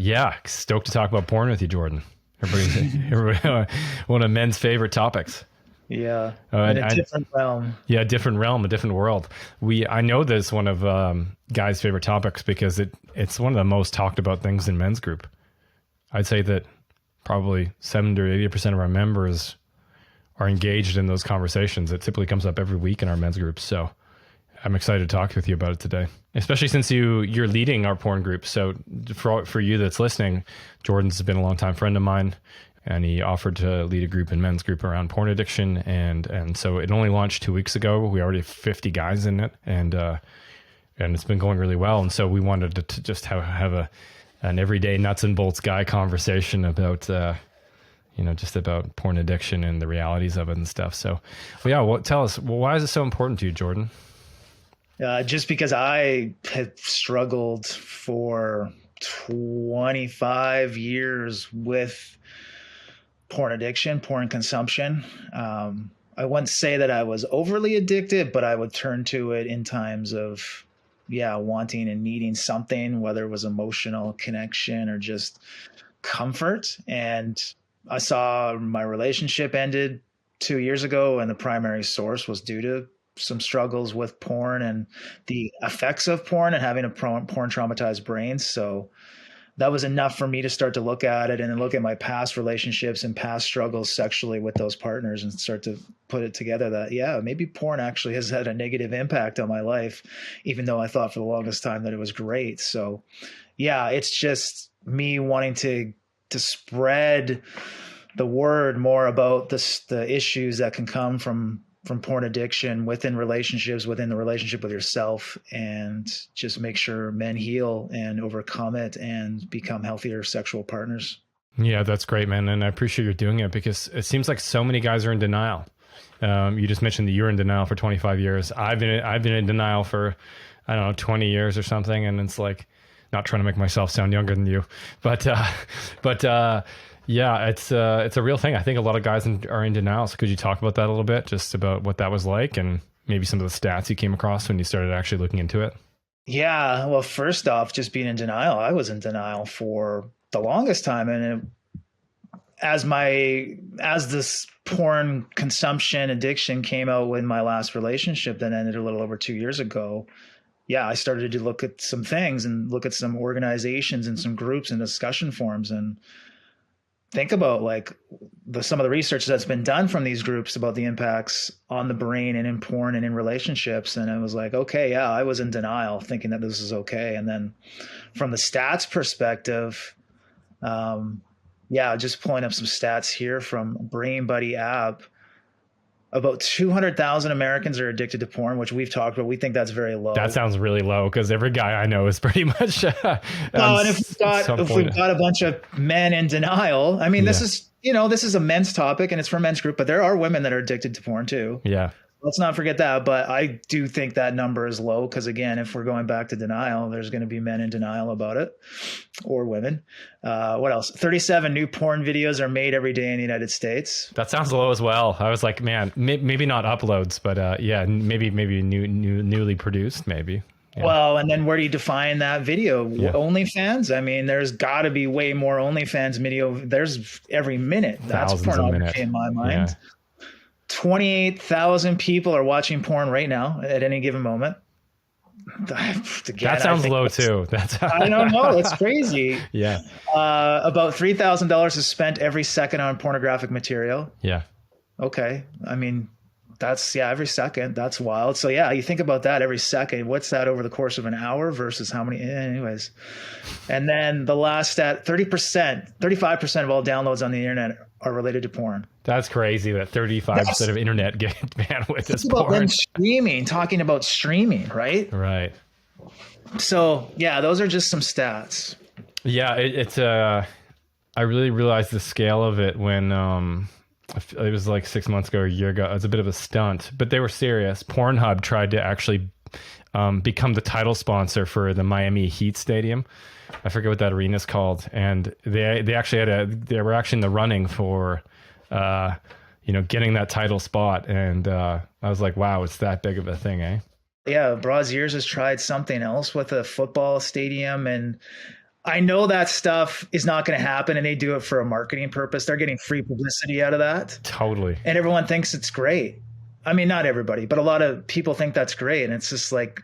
Yeah, stoked to talk about porn with you, Jordan. Everybody, one of men's favorite topics. Yeah, in a different realm. Yeah, different realm, a different world. I know that it's one of guys' favorite topics because it's one of the most talked about things in men's group. I'd say that probably 70 or 80% of our members are engaged in those conversations. It typically comes up every week in our men's group. So I'm excited to talk with you about it today, especially since you're leading our porn group. So for you that's listening, Jordan's been a longtime friend of mine, and he offered to lead a group in men's group around porn addiction. And so it only launched 2 weeks ago. We already have 50 guys in it, and it's been going really well. And so we wanted to just have an everyday nuts and bolts guy conversation about, just about porn addiction and the realities of it and stuff. So, tell us, why is it so important to you, Jordan? Just because I had struggled for 25 years with porn addiction, porn consumption. I wouldn't say that I was overly addicted, but I would turn to it in times of, wanting and needing something, whether it was emotional connection or just comfort. And I saw my relationship ended 2 years ago, and the primary source was due to some struggles with porn and the effects of porn and having a porn traumatized brain. So that was enough for me to start to look at it and then look at my past relationships and past struggles sexually with those partners and start to put it together that, maybe porn actually has had a negative impact on my life, even though I thought for the longest time that it was great. So it's just me wanting to spread the word more about the issues that can come from porn addiction within relationships, within the relationship with yourself, and just make sure men heal and overcome it and become healthier sexual partners. Yeah, that's great, man. And I appreciate you doing it because it seems like so many guys are in denial. You just mentioned that you're in denial for 25 years. I've been in denial for, 20 years or something. And it's like, not trying to make myself sound younger than you, but yeah, it's a real thing. I think a lot of guys are in denial. So could you talk about that a little bit, just about what that was like and maybe some of the stats you came across when you started actually looking into it? Yeah, well, first off, just being in denial, I was in denial for the longest time. And as this porn consumption addiction came out with my last relationship that ended a little over 2 years ago, I started to look at some things and look at some organizations and some groups and discussion forums and think about like some of the research that's been done from these groups about the impacts on the brain and in porn and in relationships. And it was like, okay, I was in denial thinking that this is okay. And then from the stats perspective, just pulling up some stats here from Brain Buddy app. About 200,000 Americans are addicted to porn, which we've talked about. We think that's very low. That sounds really low because every guy I know is pretty much. And if we've got a bunch of men in denial, I mean, this is a men's topic and it's for men's group, but there are women that are addicted to porn too. Yeah. Let's not forget that. But I do think that number is low because, again, if we're going back to denial, there's going to be men in denial about it, or women. What else? 37 new porn videos are made every day in the United States. That sounds low as well. I was like, man, maybe not uploads, but maybe newly produced, maybe. Yeah. Well, and then where do you define that video? Yeah. OnlyFans? I mean, there's got to be way more OnlyFans video. There's every minute. That's pornography in my mind. Yeah. 28,000 people are watching porn right now at any given moment. Again, that sounds low too. I don't know. It's crazy. Yeah. About $3,000 is spent every second on pornographic material. Yeah. Okay. I mean, that's every second. That's wild. So you think about that every second. What's that over the course of an hour versus how many? Anyways. And then the last stat, 35% of all downloads on the internet are related to porn. That's crazy that 35% of internet bandwidth is porn. Them talking about streaming, right? Right. So those are just some stats. Yeah, it's I really realized the scale of it when it was like 6 months ago or a year ago. It was a bit of a stunt, but they were serious. Pornhub tried to actually become the title sponsor for the Miami Heat Stadium. I forget what that arena is called, and they actually they were actually in the running for getting that title spot, and I was like, wow, it's that big of a thing, eh? Yeah, Braziers has tried something else with a football stadium, and I know that stuff is not going to happen, and they do it for a marketing purpose. They're getting free publicity out of that, Totally. and everyone thinks it's great. I mean, not everybody, but a lot of people think that's great, and it's just like,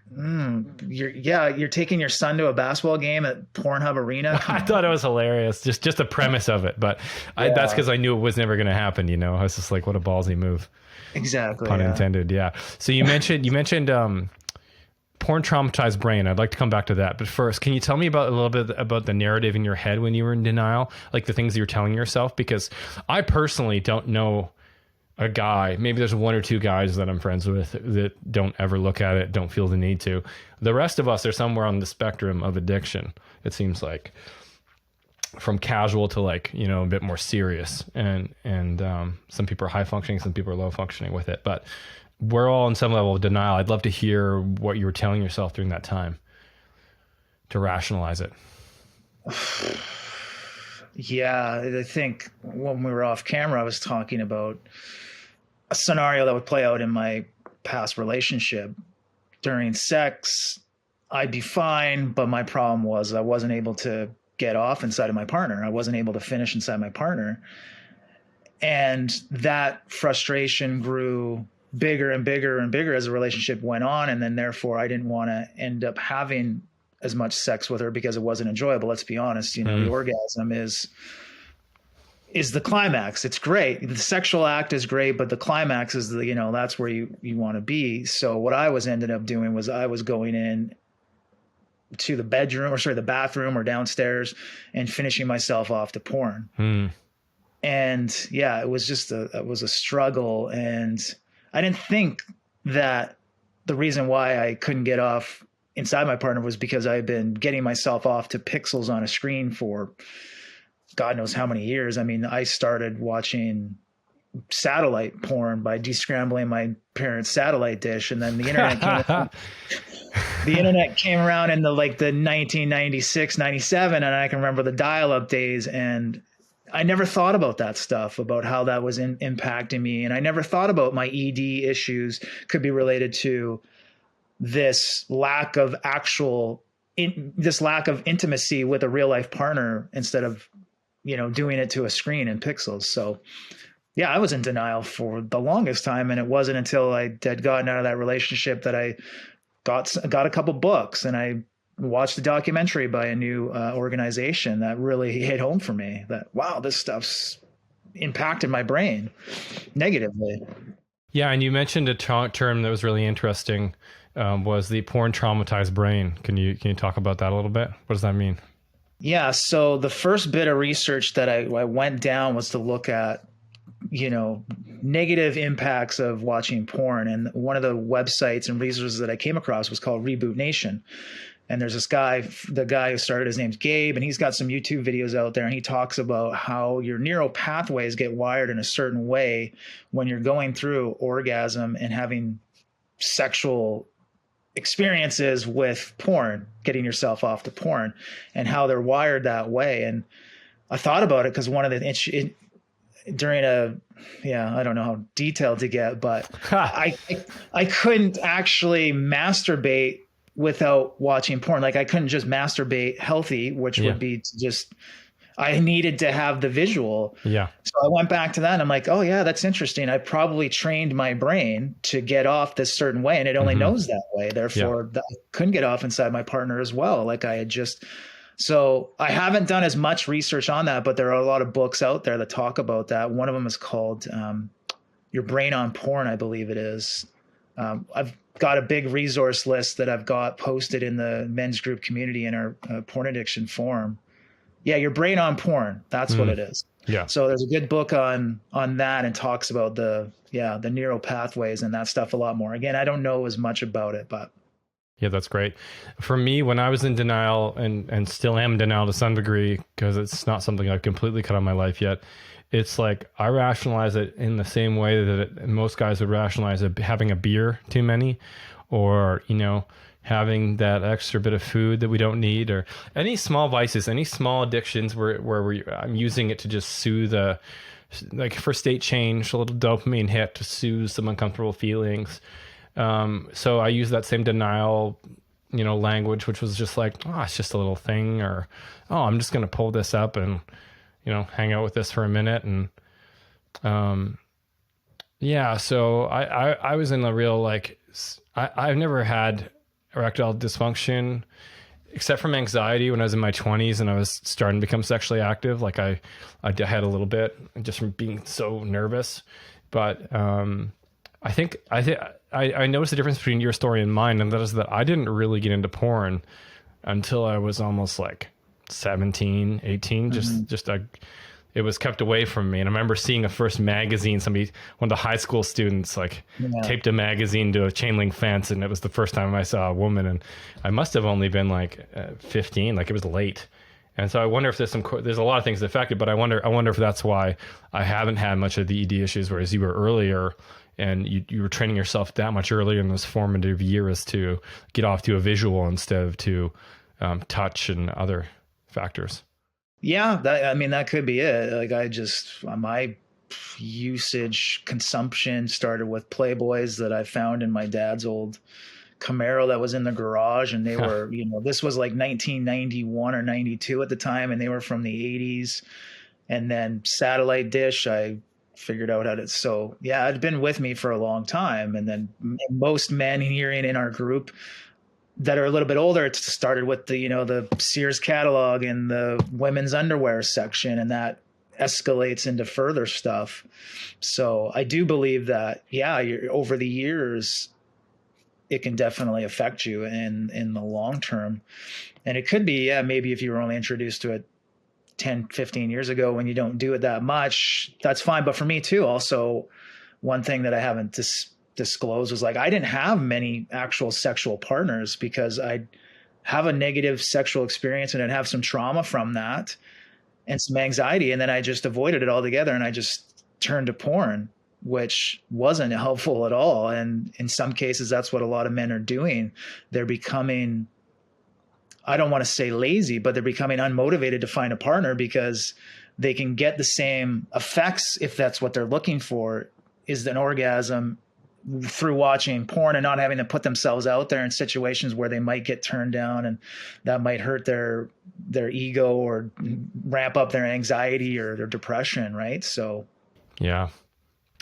you're taking your son to a basketball game at Pornhub Arena. I thought it was hilarious, just the premise of it, but that's because I knew it was never going to happen. I was just like, what a ballsy move. Exactly. Pun intended. Yeah. So you mentioned porn-traumatized brain. I'd like to come back to that, but first, can you tell me about a little bit about the narrative in your head when you were in denial, like the things you were telling yourself? Because I personally don't know a guy, maybe there's one or two guys that I'm friends with that don't ever look at it, don't feel the need to. The rest of us are somewhere on the spectrum of addiction, it seems like, from casual to like, a bit more serious. And some people are high functioning, some people are low functioning with it, but we're all in some level of denial. I'd love to hear what you were telling yourself during that time to rationalize it. Yeah, I think when we were off camera, I was talking about a scenario that would play out in my past relationship. During sex, I'd be fine, but my problem was I wasn't able to get off inside of my partner. I wasn't able to finish inside my partner. And that frustration grew bigger and bigger and bigger as the relationship went on. And then therefore I didn't want to end up having as much sex with her because it wasn't enjoyable. Let's be honest, the orgasm is the climax. It's great. The sexual act is great, but the climax is that's where you want to be. So what I ended up doing was I was going in to the bathroom or downstairs and finishing myself off to porn. And yeah, it was a struggle. And I didn't think that the reason why I couldn't get off inside my partner was because I had been getting myself off to pixels on a screen for God knows how many years. I mean, I started watching satellite porn by descrambling my parents' satellite dish, and then the internet came around in the 1996, 97, and I can remember the dial-up days, and I never thought about that stuff, about how that was impacting me, and I never thought about my ED issues could be related to this lack of intimacy with a real life partner instead of doing it to a screen and pixels. So yeah, I was in denial for the longest time. And it wasn't until I had gotten out of that relationship that I got a couple books and I watched a documentary by a new organization that really hit home for me that, wow, this stuff's impacted my brain negatively. Yeah. And you mentioned a term that was really interesting, was the porn-traumatized brain. Can you talk about that a little bit? What does that mean? Yeah. So the first bit of research that I went down was to look at, negative impacts of watching porn. And one of the websites and resources that I came across was called Reboot Nation. And there's this guy, the guy who started, his name's Gabe, and he's got some YouTube videos out there, and he talks about how your neural pathways get wired in a certain way when you're going through orgasm and having sexual experiences with porn, getting yourself off to porn, and how they're wired that way. And I thought about it because one of the I don't know how detailed to get, but I couldn't actually masturbate without watching porn. Like I couldn't just masturbate healthy, which would be I needed to have the visual. Yeah. So I went back to that and I'm like, oh yeah, that's interesting. I probably trained my brain to get off this certain way and it only knows that way. Therefore I couldn't get off inside my partner as well. Like I had so I haven't done as much research on that, but there are a lot of books out there that talk about that. One of them is called Your Brain on Porn, I believe it is. I've got a big resource list that I've got posted in the MensGroup community in our porn addiction forum. Yeah, Your Brain on Porn. That's what it is. Yeah. So there's a good book on that and talks about the neural pathways and that stuff a lot more. Again, I don't know as much about it, but yeah, that's great. For me, when I was in denial and still am in denial to some degree, because it's not something I've completely cut out of my life yet, it's like I rationalize it in the same way that most guys would rationalize having a beer too many, or, having that extra bit of food that we don't need, or any small vices, any small addictions where I'm using it to just soothe like for state change, a little dopamine hit to soothe some uncomfortable feelings. So I use that same denial language, which was just like, oh, it's just a little thing, or, oh, I'm just going to pull this up and, hang out with this for a minute. And, yeah, so I was in a real, like, I've never had erectile dysfunction except from anxiety when I was in my 20s and I was starting to become sexually active. Like I had a little bit just from being so nervous. But I think I noticed the difference between your story and mine, and that is that I didn't really get into porn until I was almost like 17, 18. It was kept away from me. And I remember seeing a first magazine, one of the high school students, like taped a magazine to a chain link fence. And it was the first time I saw a woman. And I must have only been like 15, like it was late. And so I wonder if there's a lot of things that affected, but I wonder if that's why I haven't had much of the ED issues, whereas you were earlier and you were training yourself that much earlier in those formative years to get off to a visual instead of to touch and other factors. Yeah, that could be it. Like my usage consumption started with Playboys that I found in my dad's old Camaro that was in the garage, and they were, this was like 1991 or 92 at the time, and they were from the 80s. And then satellite dish, I figured out how to. So yeah, it'd been with me for a long time. And then most men here in our group that are a little bit older, it started with the Sears catalog and the women's underwear section, and that escalates into further stuff. So I do believe that, over the years, it can definitely affect you in the long term. And it could be, maybe if you were only introduced to it 10, 15 years ago when you don't do it that much, that's fine. But for me too, also, one thing that I haven't disclosed was, like, I didn't have many actual sexual partners because I'd have a negative sexual experience and I'd have some trauma from that and some anxiety. And then I just avoided it altogether and I just turned to porn, which wasn't helpful at all. And in some cases, that's what a lot of men are doing. They're becoming, I don't want to say lazy, but they're becoming unmotivated to find a partner because they can get the same effects, if that's what they're looking for, is an orgasm through watching porn and not having to put themselves out there in situations where they might get turned down, and that might hurt their ego or ramp up their anxiety or their depression. Right. So. Yeah.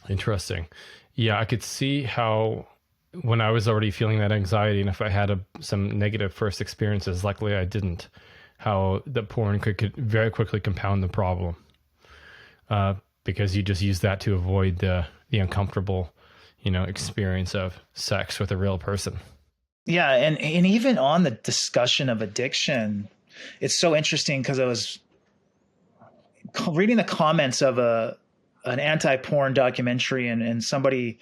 Interesting. Yeah. I could see how, when I was already feeling that anxiety, and if I had some negative first experiences, luckily I didn't, how the porn could very quickly compound the problem, because you just use that to avoid the uncomfortable, experience of sex with a real person. Yeah. And even on the discussion of addiction, it's so interesting because I was reading the comments of an anti-porn documentary, and somebody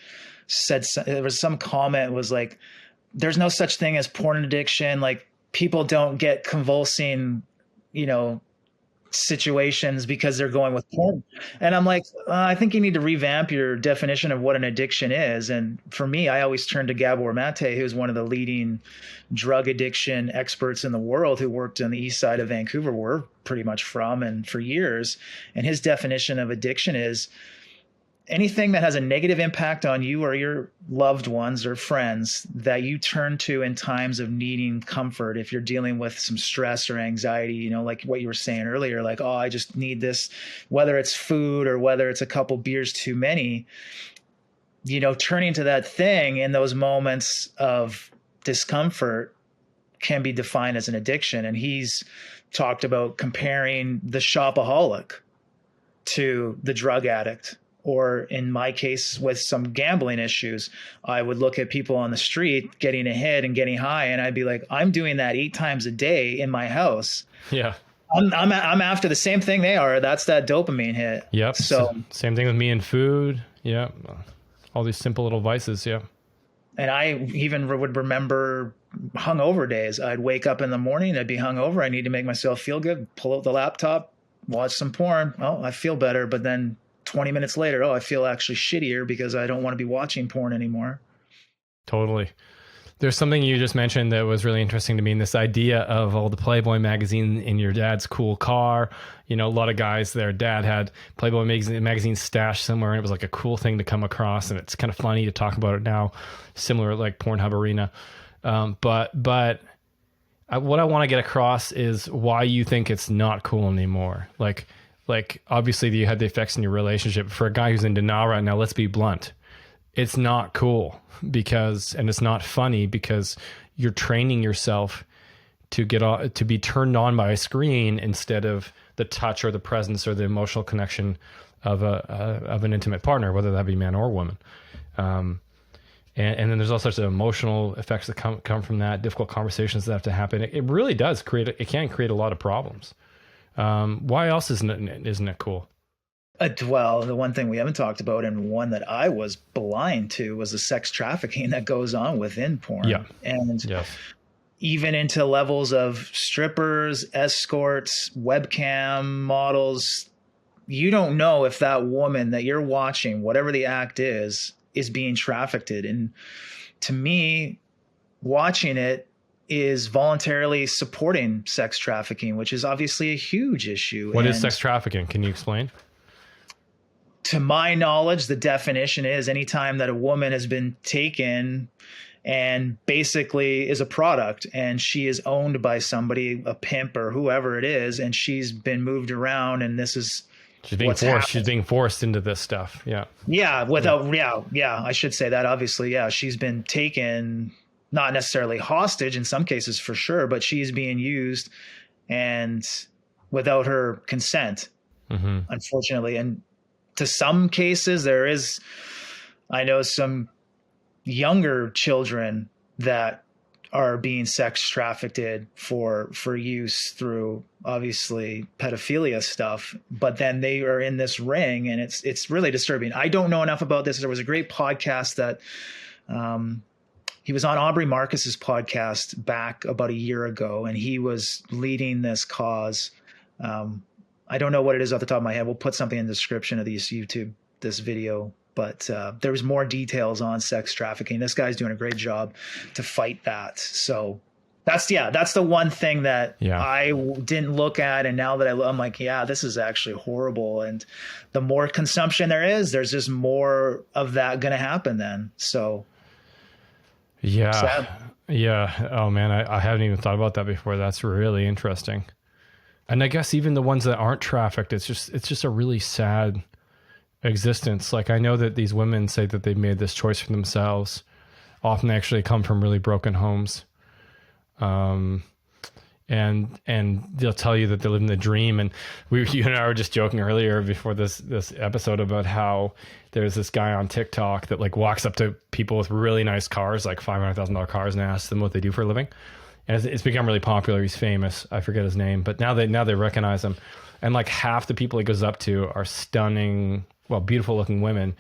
said, there was some comment was like, there's no such thing as porn addiction. Like, people don't get convulsing, situations because they're going with porn. And I'm like, I think you need to revamp your definition of what an addiction is. And for me, I always turn to Gabor Mate, who's one of the leading drug addiction experts in the world, who worked on the east side of Vancouver, where we're pretty much from, and for years. And his definition of addiction is anything that has a negative impact on you or your loved ones or friends that you turn to in times of needing comfort. If you're dealing with some stress or anxiety, like what you were saying earlier, like, oh, I just need this, whether it's food or whether it's a couple beers too many, turning to that thing in those moments of discomfort can be defined as an addiction. And he's talked about comparing the shopaholic to the drug addict. Or in my case, with some gambling issues, I would look at people on the street getting ahead and getting high, and I'd be like, I'm doing that 8 times a day in my house. Yeah. I'm after the same thing they are. That's that dopamine hit. Yep. So same thing with me and food. Yeah. All these simple little vices. Yeah. And I even would remember hungover days. I'd wake up in the morning, I'd be hungover. I need to make myself feel good. Pull out the laptop, watch some porn. Oh, I feel better. But then 20 minutes later, I feel actually shittier because I don't want to be watching porn anymore. Totally. There's something you just mentioned that was really interesting to me, in this idea of all the Playboy magazine in your dad's cool car. A lot of guys, their dad had Playboy magazine stashed somewhere, and it was like a cool thing to come across, and it's kind of funny to talk about it now, similar like Pornhub Arena. But what I want to get across is why you think it's not cool anymore. Like obviously you had the effects in your relationship. For a guy who's in denial right now, let's be blunt. It's not cool and it's not funny because you're training yourself to to be turned on by a screen instead of the touch or the presence or the emotional connection of an intimate partner, whether that be man or woman. And then there's all sorts of emotional effects that come from that, difficult conversations that have to happen. It really does it can create a lot of problems. Why else isn't it cool? Well, the one thing we haven't talked about, and one that I was blind to, was the sex trafficking that goes on within porn. Yeah. And yes. Even into levels of strippers, escorts, webcam models. You don't know if that woman that you're watching, whatever the act is being trafficked. And to me, watching it is voluntarily supporting sex trafficking, which is obviously a huge issue. What is sex trafficking? Can you explain? To my knowledge, the definition is anytime that a woman has been taken and basically is a product and she is owned by somebody, a pimp or whoever it is, and she's been moved around, and this is she's being forced. Happened. She's being forced into this stuff. Yeah. Yeah. I should say that. Obviously, yeah, she's been taken, not necessarily hostage in some cases for sure, but she's being used and without her consent, unfortunately. And to some cases, I know some younger children that are being sex trafficked for use through obviously pedophilia stuff, but then they are in this ring, and it's really disturbing. I don't know enough about this. There was a great podcast that he was on Aubrey Marcus's podcast back about a year ago, and he was leading this cause. I don't know what it is off the top of my head. We'll put something in the description of this video. But there was more details on sex trafficking. This guy's doing a great job to fight that. So that's the one thing that I didn't look at. And now that I'm like, yeah, this is actually horrible. And the more consumption there's just more of that going to happen then. So. Yeah. Sad. Yeah. Oh man. I haven't even thought about that before. That's really interesting. And I guess even the ones that aren't trafficked, it's just a really sad existence. Like I know that these women say that they made this choice for themselves. Often they actually come from really broken homes. And they'll tell you that they live in the dream. And you and I were just joking earlier before this episode about how there's this guy on TikTok that like walks up to people with really nice cars, like $500,000 cars, and asks them what they do for a living. And it's become really popular. He's famous. I forget his name, but now they recognize him. And like half the people he goes up to are stunning, beautiful looking women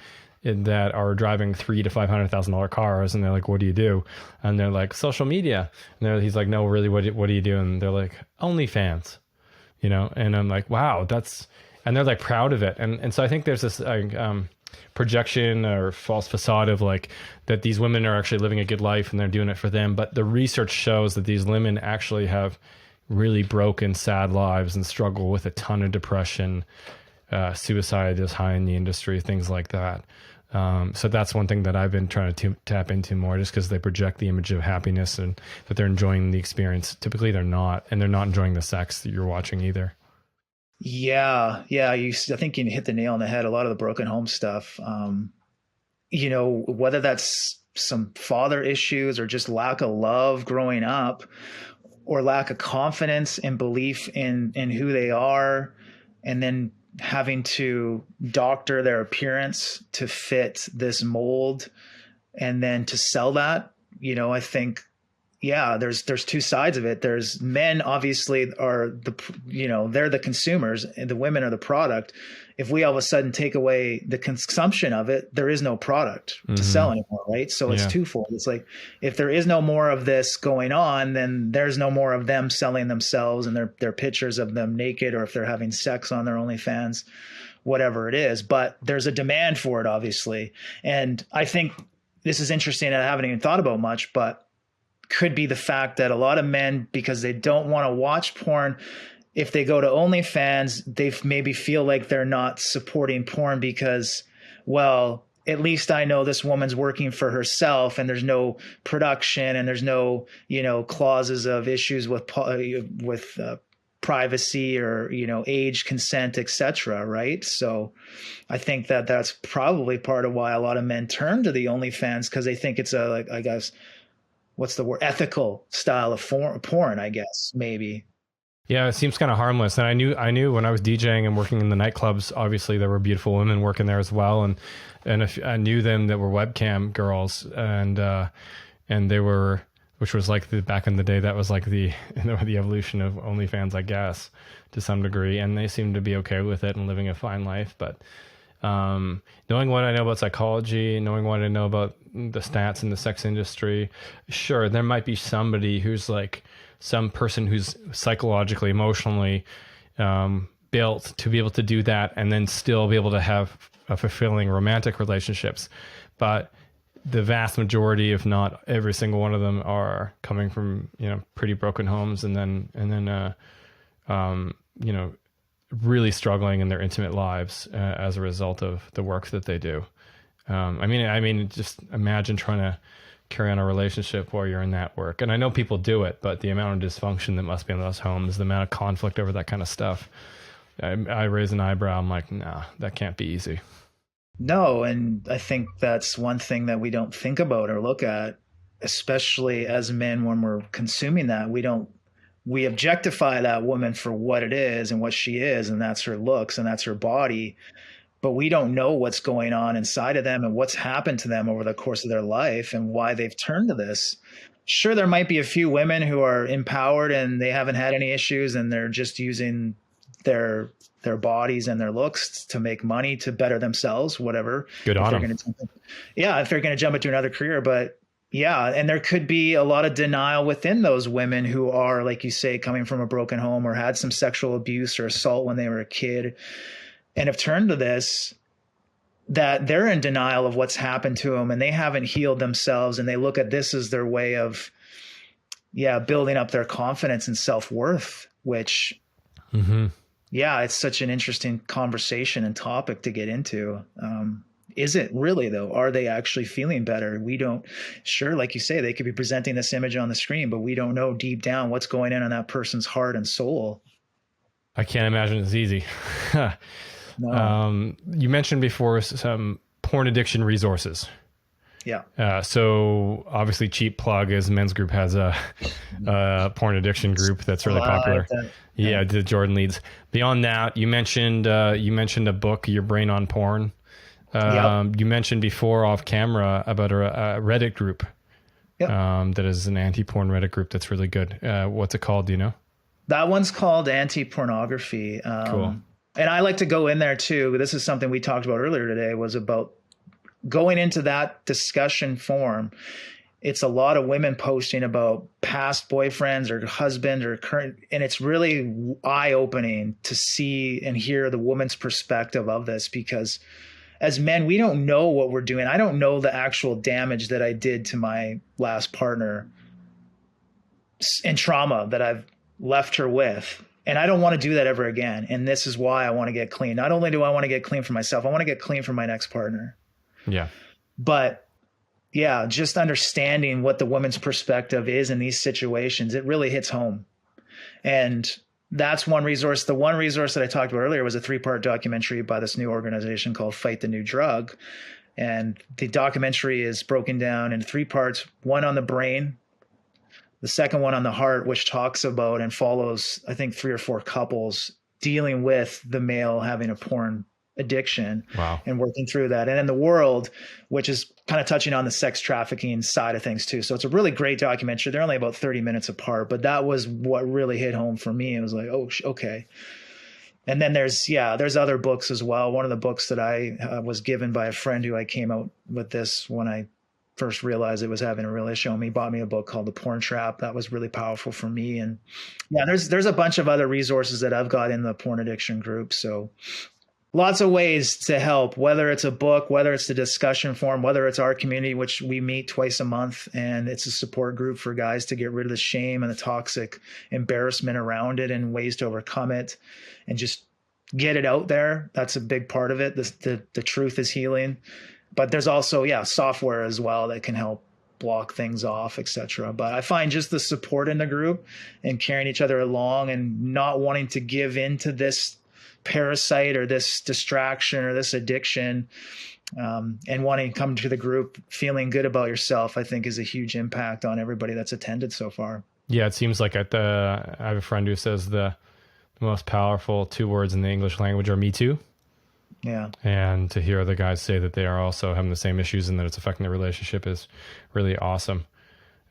that are driving $300,000 to $500,000 cars. And they're like, what do you do? And they're like, social media. And he's like, no, really, what do you do? And they're like, OnlyFans, and I'm like, wow, and they're like proud of it. And so I think there's this projection or false facade of like that these women are actually living a good life and they're doing it for them. But the research shows that these women actually have really broken, sad lives and struggle with a ton of depression. Suicide is high in the industry, things like that. So that's one thing that I've been trying to tap into more, just because they project the image of happiness and that they're enjoying the experience. Typically they're not, and they're not enjoying the sex that you're watching either. Yeah. I think you hit the nail on the head. A lot of the broken home stuff, whether that's some father issues or just lack of love growing up, or lack of confidence and belief in who they are, and then having to doctor their appearance to fit this mold and then to sell that, I think, there's two sides of it. There's men obviously are they're the consumers and the women are the product. If we all of a sudden take away the consumption of it, there is no product to sell anymore. Right. So it's twofold. It's like, if there is no more of this going on, then there's no more of them selling themselves and their pictures of them naked, or if they're having sex on their OnlyFans, whatever it is. But there's a demand for it, obviously. And I think this is interesting that I haven't even thought about much, but could be the fact that a lot of men, because they don't want to watch porn, if they go to OnlyFans, they maybe feel like they're not supporting porn because, well, at least I know this woman's working for herself, and there's no production, and there's no, clauses of issues with privacy or, age, consent, etc. Right. So I think that that's probably part of why a lot of men turn to the OnlyFans, because they think it's a, like, I guess, what's the word, ethical style of porn, I guess, maybe. Yeah, it seems kind of harmless. And I knew when I was DJing and working in the nightclubs, obviously there were beautiful women working there as well. And if I knew them that were webcam girls, and they were, which was like back in the day, that was like the evolution of OnlyFans, I guess, to some degree. And they seemed to be okay with it and living a fine life. But knowing what I know about psychology, knowing what I know about the stats in the sex industry, sure, there might be somebody who's like some person who's psychologically, emotionally built to be able to do that and then still be able to have a fulfilling romantic relationships. But the vast majority, if not every single one of them, are coming from, pretty broken homes, and then really struggling in their intimate lives as a result of the work that they do. I mean, just imagine trying to carry on a relationship while you're in that work. And I know people do it, but the amount of dysfunction that must be in those homes, the amount of conflict over that kind of stuff, I raise an eyebrow. I'm like, nah, that can't be easy. No, and I think that's one thing that we don't think about or look at, especially as men when we're consuming that. We objectify that woman for what it is and what she is, and that's her looks and that's her body. But we don't know what's going on inside of them and what's happened to them over the course of their life and why they've turned to this. Sure, there might be a few women who are empowered and they haven't had any issues, and they're just using their bodies and their looks to make money, to better themselves, whatever. Good on them. If they're going to jump into another career. But yeah, and there could be a lot of denial within those women who are, like you say, coming from a broken home or had some sexual abuse or assault when they were a kid and have turned to this, that they're in denial of what's happened to them and they haven't healed themselves. And they look at this as their way of, building up their confidence and self-worth, which, it's such an interesting conversation and topic to get into. Is it really, though? Are they actually feeling better? We don't, sure, like you say, they could be presenting this image on the screen, but we don't know deep down what's going on in that person's heart and soul. I can't imagine it's easy. No. You mentioned before some porn addiction resources. Yeah. So obviously, cheap plug is MensGroup has a porn addiction group that's really popular. Yeah, the Jordan leads. Beyond that, you mentioned a book, Your Brain on Porn. You mentioned before off camera about a Reddit group. That is an anti-porn Reddit group that's really good. What's it called? Do you know? That one's called Anti-Pornography. Cool. And I like to go in there too. This is something we talked about earlier today, was about going into that discussion forum. It's a lot of women posting about past boyfriends or husband or current, and it's really eye-opening to see and hear the woman's perspective of this, because as men, we don't know what we're doing. I don't know the actual damage that I did to my last partner and trauma that I've left her with. And I don't want to do that ever again. And this is why I want to get clean. Not only do I want to get clean for myself, I want to get clean for my next partner. Yeah. But yeah, just understanding what the woman's perspective is in these situations, it really hits home. And that's one resource. The one resource that I talked about earlier was a 3-part documentary by this new organization called Fight the New Drug. And the documentary is broken down in 3 parts, one on the brain, the second one on the heart, which talks about and follows, I think, 3 or 4 couples dealing with the male having a porn addiction. Wow. And working through that. And in the world, which is kind of touching on the sex trafficking side of things too. So it's a really great documentary. They're only about 30 minutes apart, but that was what really hit home for me. It was like, oh, okay. And then there's other books as well. One of the books that I was given by a friend who I came out with this when I first realized it was having a real issue on me, bought me a book called The Porn Trap. That was really powerful for me. And yeah, there's a bunch of other resources that I've got in the porn addiction group. So lots of ways to help, whether it's a book, whether it's the discussion forum, whether it's our community, which we meet twice a month. And it's a support group for guys to get rid of the shame and the toxic embarrassment around it and ways to overcome it and just get it out there. That's a big part of it. The truth is healing. But there's also, yeah, software as well that can help block things off, etc. But I find just the support in the group and carrying each other along and not wanting to give into this parasite or this distraction or this addiction, and wanting to come to the group feeling good about yourself, I think is a huge impact on everybody that's attended so far. Yeah, it seems like I have a friend who says the most powerful 2 words in the English language are "me too." Yeah. And to hear other guys say that they are also having the same issues and that it's affecting their relationship is really awesome.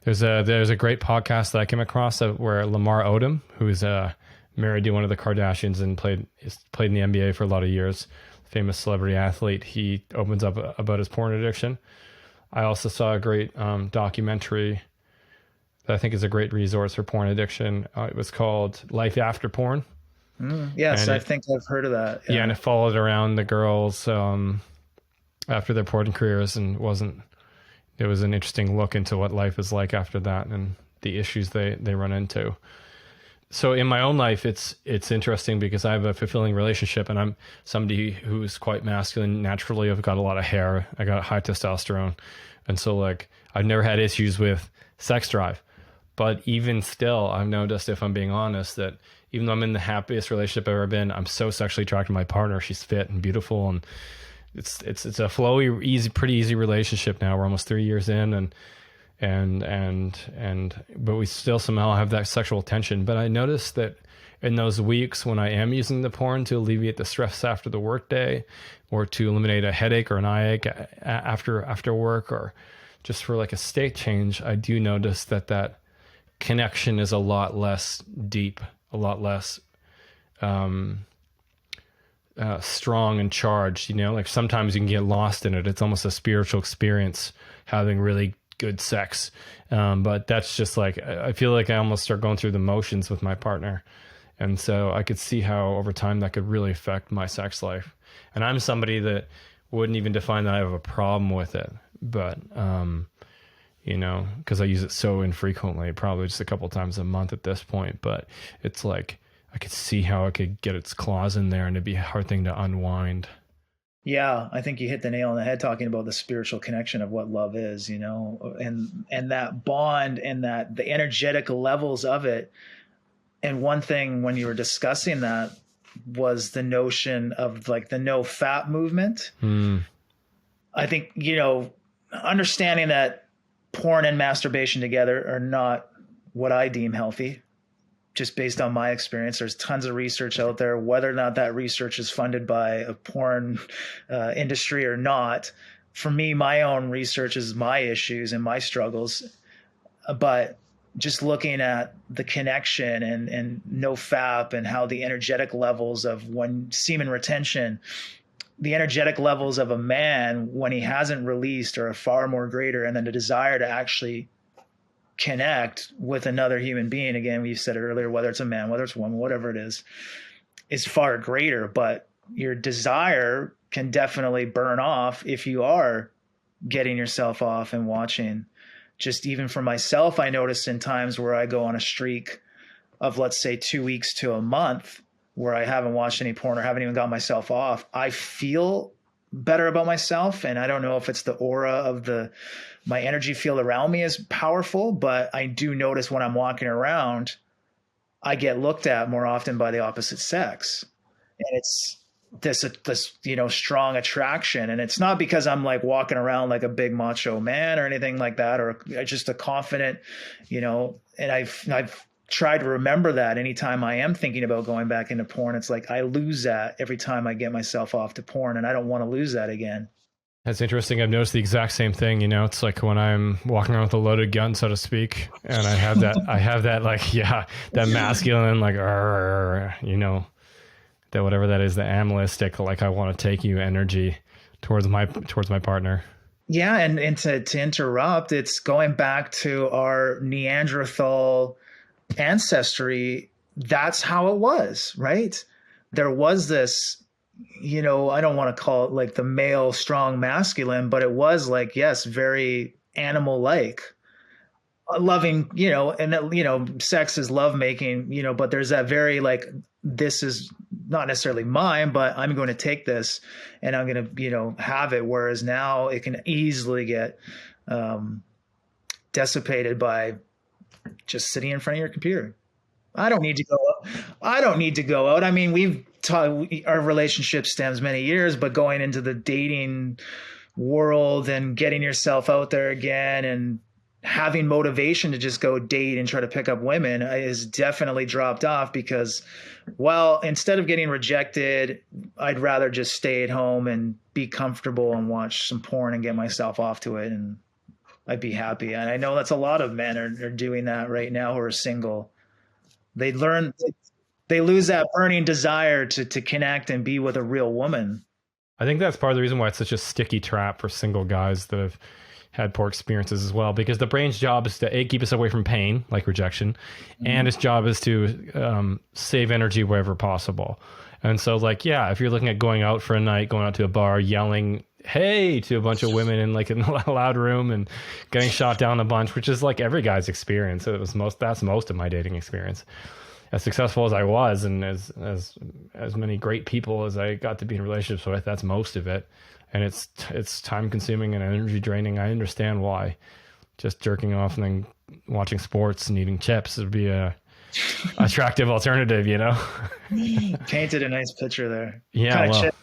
There's a great podcast that I came across where Lamar Odom, who is married to one of the Kardashians and played in the NBA for a lot of years, famous celebrity athlete, he opens up about his porn addiction. I also saw a great documentary that I think is a great resource for porn addiction. It was called Life After Porn. Yes, I think I've heard of that. Yeah, and it followed around the girls after their porn careers, and it was an interesting look into what life is like after that and the issues they run into. So in my own life, it's interesting because I have a fulfilling relationship, and I'm somebody who's quite masculine naturally. I've got a lot of hair. I got high testosterone. And so like I've never had issues with sex drive. But even still, I've noticed, if I'm being honest, that even though I'm in the happiest relationship I've ever been, I'm so sexually attracted to my partner. She's fit and beautiful, and it's a flowy, pretty easy relationship now. We're almost 3 years in, but we still somehow have that sexual tension. But I noticed that in those weeks when I am using the porn to alleviate the stress after the workday, or to eliminate a headache or an eye ache after work, or just for like a state change, I do notice that connection is a lot less deep, a lot less strong and charged. Like sometimes you can get lost in it. It's almost a spiritual experience having really good sex. But that's just like, I feel like I almost start going through the motions with my partner. And so I could see how over time that could really affect my sex life. And I'm somebody that wouldn't even define that I have a problem with it. But, because I use it so infrequently, probably just a couple times a month at this point. But it's like, I could see how it could get its claws in there and it'd be a hard thing to unwind. Yeah, I think you hit the nail on the head talking about the spiritual connection of what love is, and that bond and that the energetic levels of it. And one thing when you were discussing that was the notion of like the no fap movement. I think, understanding that porn and masturbation together are not what I deem healthy. Just based on my experience, there's tons of research out there, whether or not that research is funded by a porn industry or not. For me, my own research is my issues and my struggles. But just looking at the connection and no fap and how the energetic levels of when semen retention, the energetic levels of a man when he hasn't released are far more greater. And then the desire to actually connect with another human being, again, we said it earlier, whether it's a man, whether it's a woman, whatever it is far greater. But your desire can definitely burn off if you are getting yourself off and watching. Just even for myself, I notice in times where I go on a streak of, let's say, 2 weeks to a month where I haven't watched any porn or haven't even got myself off, I feel better about myself. And I don't know if it's the aura of my energy field around me is powerful, but I do notice when I'm walking around, I get looked at more often by the opposite sex. And it's this strong attraction. And it's not because I'm like walking around like a big macho man or anything like that, or just a confident, and I've tried to remember that anytime I am thinking about going back into porn. It's like I lose that every time I get myself off to porn, and I don't want to lose that again. That's interesting. I've noticed the exact same thing. It's like when I'm walking around with a loaded gun, so to speak, and I have that like, yeah, that masculine, like, that whatever that is, the animalistic, like I want to take you energy towards my partner. Yeah. And to interrupt, it's going back to our Neanderthal ancestry. That's how it was, right? There was this, I don't want to call it like the male strong masculine, but it was like, yes, very animal-like, loving, and sex is lovemaking, but there's that very like, this is not necessarily mine, but I'm going to take this and I'm going to, have it. Whereas now it can easily get dissipated by just sitting in front of your computer. I don't need to go out. I don't need to go out. I mean, our relationship stems many years, but going into the dating world and getting yourself out there again and having motivation to just go date and try to pick up women is definitely dropped off because, well, instead of getting rejected, I'd rather just stay at home and be comfortable and watch some porn and get myself off to it. And I'd be happy. And I know that's a lot of men are doing that right now who are single. They lose that burning desire to connect and be with a real woman. I think that's part of the reason why it's such a sticky trap for single guys that have had poor experiences as well, because the brain's job is to keep us away from pain, like rejection, and its job is to save energy wherever possible. And so, like, yeah, if you're looking at going out for a night, going out to a bar, yelling "hey" to a bunch of women in like a loud room and getting shot down a bunch, which is like every guy's experience. That's most of my dating experience. As successful as I was, and as many great people as I got to be in relationships with, that's most of it. And it's time consuming and energy draining. I understand why. Just jerking off and then watching sports and eating chips would be a attractive alternative, Painted a nice picture there. Yeah, kind of well, chip.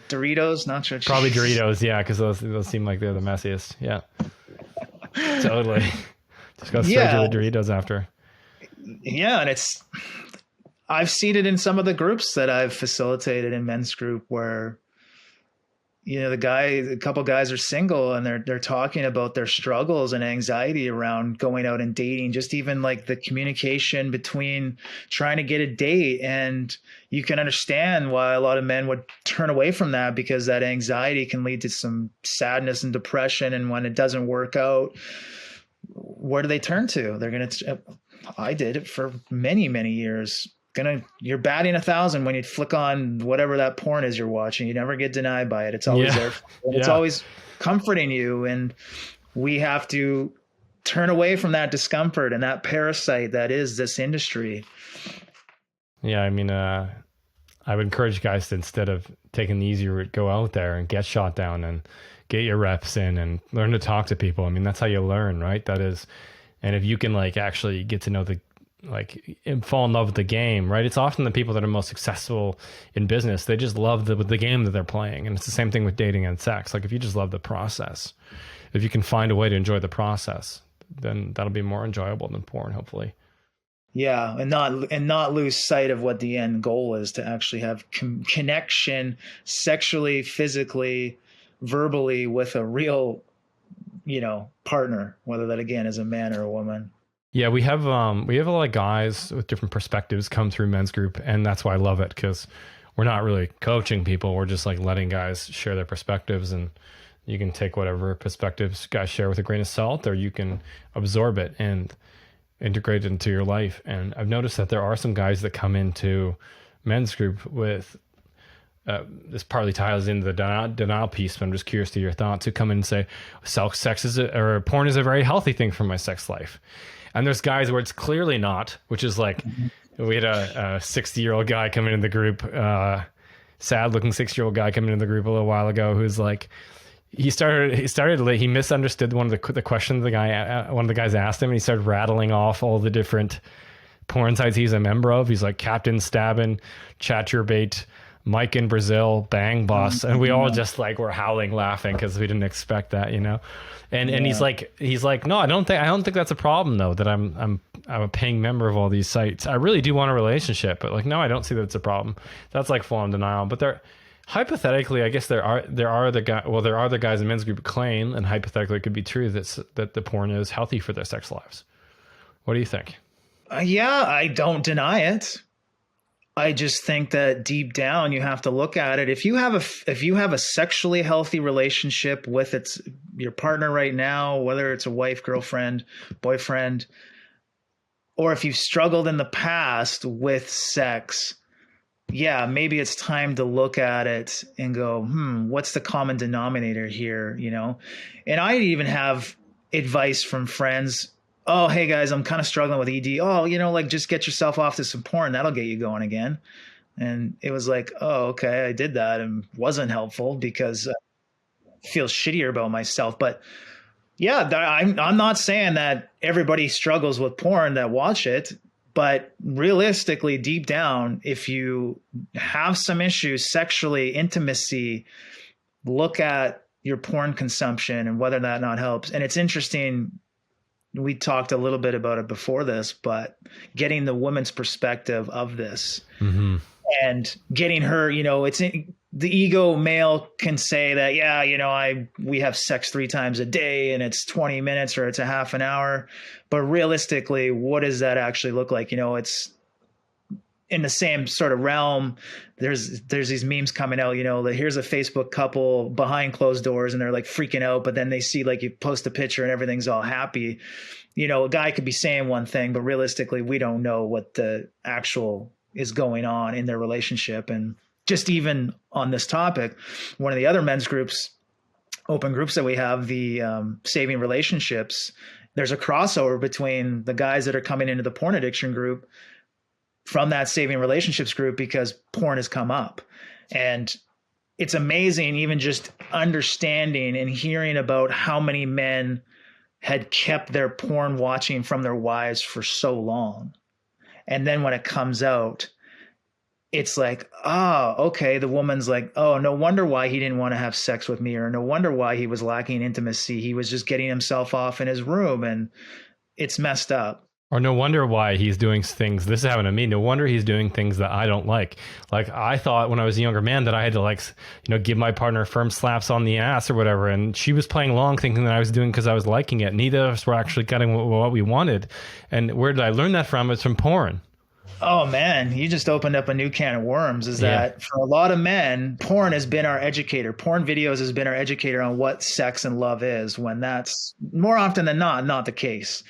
Doritos, not sure. Probably Doritos, yeah, because those seem like they're the messiest. Yeah, totally. Just go straight to the Doritos after. Yeah, and I've seen it in some of the groups that I've facilitated in MensGroup where, a couple guys are single and they're talking about their struggles and anxiety around going out and dating, just even like the communication between trying to get a date. And you can understand why a lot of men would turn away from that, because that anxiety can lead to some sadness and depression. And when it doesn't work out, where do they turn to? I did it for many, many years. You're batting 1,000 when you flick on whatever that porn is you're watching. You never get denied by it. It's always there. And it's always comforting you. And we have to turn away from that discomfort and that parasite that is this industry. Yeah. I mean, I would encourage guys to, instead of taking the easy route, go out there and get shot down and get your reps in and learn to talk to people. I mean, that's how you learn, right? That is. And if you can actually get to know fall in love with the game, right? It's often the people that are most successful in business. They just love the game that they're playing. And it's the same thing with dating and sex. Like if you just love the process, if you can find a way to enjoy the process, then that'll be more enjoyable than porn, hopefully. Yeah. And not lose sight of what the end goal is, to actually have connection sexually, physically, verbally with a real, partner, whether that again is a man or a woman. Yeah, we have a lot of guys with different perspectives come through MensGroup, and that's why I love it, because we're not really coaching people. We're just letting guys share their perspectives, and you can take whatever perspectives guys share with a grain of salt, or you can absorb it and integrate it into your life. And I've noticed that there are some guys that come into MensGroup with this partly ties into the denial piece, but I'm just curious to your thoughts, who come in and say, sex or porn is a very healthy thing for my sex life. And there's guys where it's clearly not, which is we had a 60-year-old guy come into the group, sad looking 60-year-old guy coming into the group a little while ago, who's he misunderstood one of the questions one of the guys asked him, and he started rattling off all the different porn sites he's a member of. He's like Captain Stabbin', Chaturbate, Mike in Brazil, Bang Boss, and we all just were howling laughing because we didn't expect that, And he's like, no, I don't think that's a problem though, that I'm a paying member of all these sites. I really do want a relationship, but no, I don't see that it's a problem. That's full on denial. But there, hypothetically, I guess there are the guys in MensGroup who claim, and hypothetically it could be true that the porn is healthy for their sex lives. What do you think? Yeah, I don't deny it. I just think that deep down you have to look at it. If you have a sexually healthy relationship with your partner right now, whether it's a wife, girlfriend, boyfriend, or if you've struggled in the past with sex, yeah, maybe it's time to look at it and go, what's the common denominator here? And I even have advice from friends. Oh, hey guys, I'm kind of struggling with ED. Oh, just get yourself off to some porn. That'll get you going again. And it was like, oh, okay, I did that and wasn't helpful because I feel shittier about myself. But yeah, I'm not saying that everybody struggles with porn that watch it, but realistically, deep down, if you have some issues sexually, intimacy, look at your porn consumption and whether that not helps. And it's interesting. We talked a little bit about it before this, but getting the woman's perspective of this Mm-hmm. and getting her, the ego male can say that, yeah, we have sex 3 times a day and it's 20 minutes or it's a half an hour. But realistically, what does that actually look like? It's in the same sort of realm. There's these memes coming out, that here's a Facebook couple behind closed doors and they're like freaking out, but then they see like you post a picture and everything's all happy. A guy could be saying one thing, but realistically, we don't know what the actual is going on in their relationship. And just even on this topic, one of the other men's groups, open groups that we have, the Saving Relationships, there's a crossover between the guys that are coming into the porn addiction group from that Saving Relationships group because porn has come up. And it's amazing, even just understanding and hearing about how many men had kept their porn watching from their wives for so long. And then when it comes out, it's like, oh, okay. The woman's like, oh, no wonder why he didn't want to have sex with me, or no wonder why he was lacking intimacy. He was just getting himself off in his room, and it's messed up. Or no wonder why he's doing things. This is happening to me. No wonder he's doing things that I don't like. Like I thought when I was a younger man that I had to give my partner firm slaps on the ass or whatever. And she was playing along thinking that I was doing because I was liking it. Neither of us were actually getting what we wanted. And where did I learn that from? It's from porn. Oh man, you just opened up a new can of worms. Is that for a lot of men, porn has been our educator. Porn videos has been our educator on what sex and love is, when that's more often than not the case.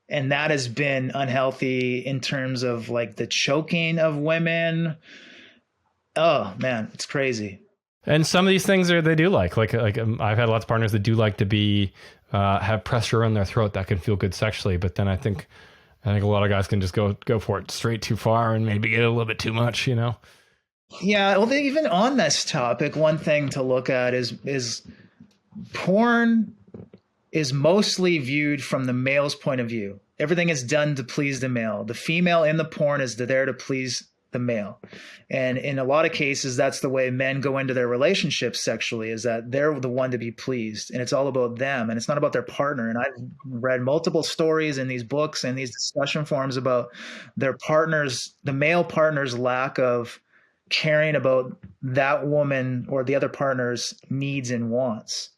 And that has been unhealthy in terms of like the choking of women. Oh man, it's crazy. And some of these things they do like I've had lots of partners that do like to be have pressure on their throat that can feel good sexually. But then I think a lot of guys can just go for it straight too far and maybe get a little bit too much, Yeah, well, even on this topic, one thing to look at is porn is mostly viewed from the male's point of view. Everything is done to please the male. The female in the porn is there to please the male. And in a lot of cases, that's the way men go into their relationships sexually, is that they're the one to be pleased. And it's all about them. And it's not about their partner. And I've read multiple stories in these books and these discussion forums about their partners, the male partner's lack of caring about that woman or the other partner's needs and wants.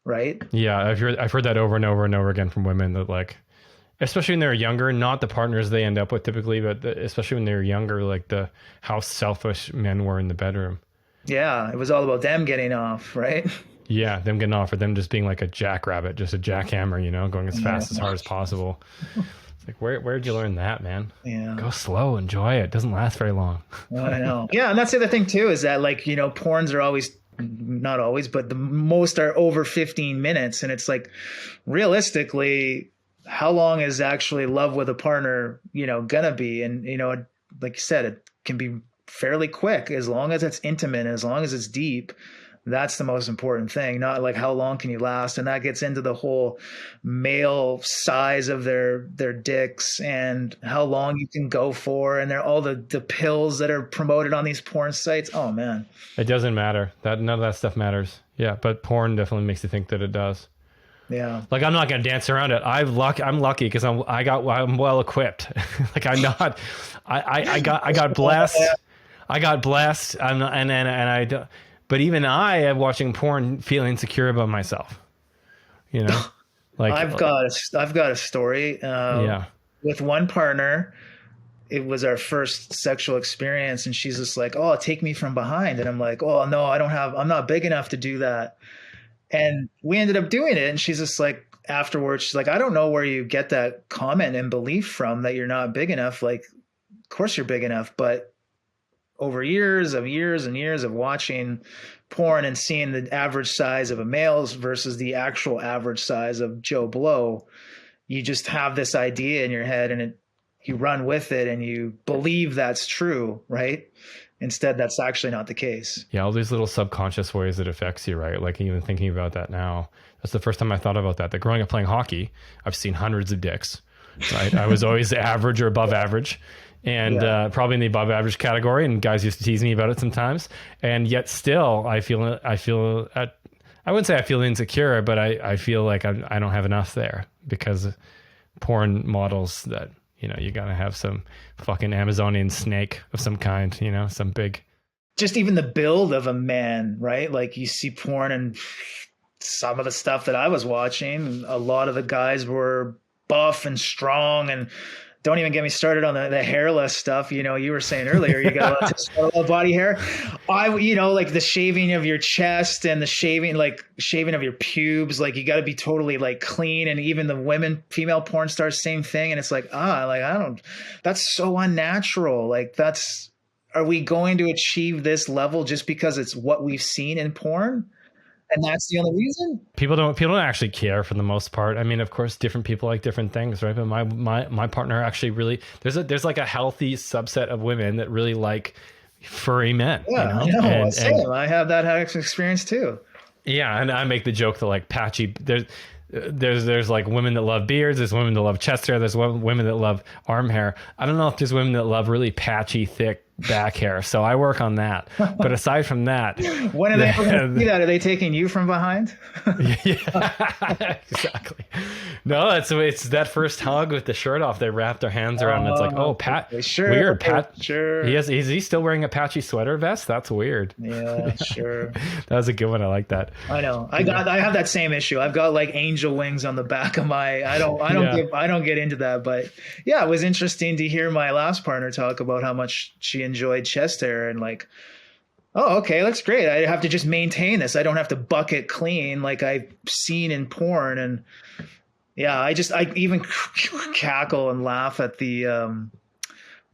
Right? Yeah, I've heard that over and over and over again from women that especially when they're younger, not the partners they end up with typically, but especially when they're younger, how selfish men were in the bedroom. Yeah, it was all about them getting off, right? Yeah, them getting off, or them just being like a jackrabbit, just a jackhammer, going as fast as hard as possible. It's like, where'd you learn that, man? Yeah. Go slow, enjoy it. Doesn't last very long. I know. Yeah, and that's the other thing too, is that porns are always, not always, but the most are over 15 minutes. And it's like, realistically, how long is actually love with a partner, gonna be? And, like you said, it can be fairly quick as long as it's intimate, as long as it's deep. That's the most important thing, not like how long can you last. And that gets into the whole male size of their dicks and how long you can go for. And they're all the pills that are promoted on these porn sites. Oh man. It doesn't matter. None of that stuff matters. Yeah. But porn definitely makes you think that it does. Yeah. Like I'm not going to dance around it. I'm lucky because I'm well equipped. I got blessed. I got blessed. I'm not, and I don't. But even I am watching porn, feeling insecure about myself. I've got a story. With one partner, it was our first sexual experience, and she's just like, "Oh, take me from behind," and I'm like, "Oh no, I'm not big enough to do that." And we ended up doing it, and she's just like, afterwards, she's like, "I don't know where you get that comment and belief from that you're not big enough. Like, of course you're big enough, but." Over years and years of watching porn and seeing the average size of a male's versus the actual average size of Joe Blow, you just have this idea in your head and you run with it and you believe that's true, right? Instead, that's actually not the case. Yeah, all these little subconscious ways it affects you, right? Like even thinking about that now, that's the first time I thought about that. That growing up playing hockey, I've seen hundreds of dicks, right? I was always average or above average, and probably in the above average category. And guys used to tease me about it sometimes. And yet still, I wouldn't say I feel insecure, but I feel like I don't have enough there because porn models that, you know, you got to have some fucking Amazonian snake of some kind, you know, some big. Just even the build of a man, right? Like you see porn and some of the stuff that I was watching, a lot of the guys were buff and strong, and don't even get me started on the hairless stuff. You know, you were saying earlier, you got a lot of body hair. You know, like the shaving of your chest and the shaving of your pubes, like you got to be totally like clean. And even the female porn stars, same thing. And it's like, that's so unnatural. Like are we going to achieve this level just because it's what we've seen in porn? And that's the only reason? People don't actually care for the most part. I mean, of course, different people like different things, right? But my partner actually really, there's like a healthy subset of women that really like furry men. Yeah, you know? I know. Same. I have that experience too. Yeah, and I make the joke that like patchy. There's like women that love beards. There's women that love chest hair. There's women that love arm hair. I don't know if there's women that love really patchy, thick back hair. So I work on that. But aside from that, when are they going to see that? Are they taking you from behind? Yeah, exactly. No, it's that first hug with the shirt off. They wrap their hands around. It's like, oh, Pat, sure, weird. Pat, sure. Is he still wearing a patchy sweater vest? That's weird. Yeah, sure. That was a good one. I like that. I know. I have that same issue. I've got like angel wings on the back of my. I don't get into that, but yeah, it was interesting to hear my last partner talk about how much she enjoyed chest hair and like, oh, okay, that's great. I have to just maintain this. I don't have to bucket clean like I've seen in porn. And yeah, I even cackle and laugh at the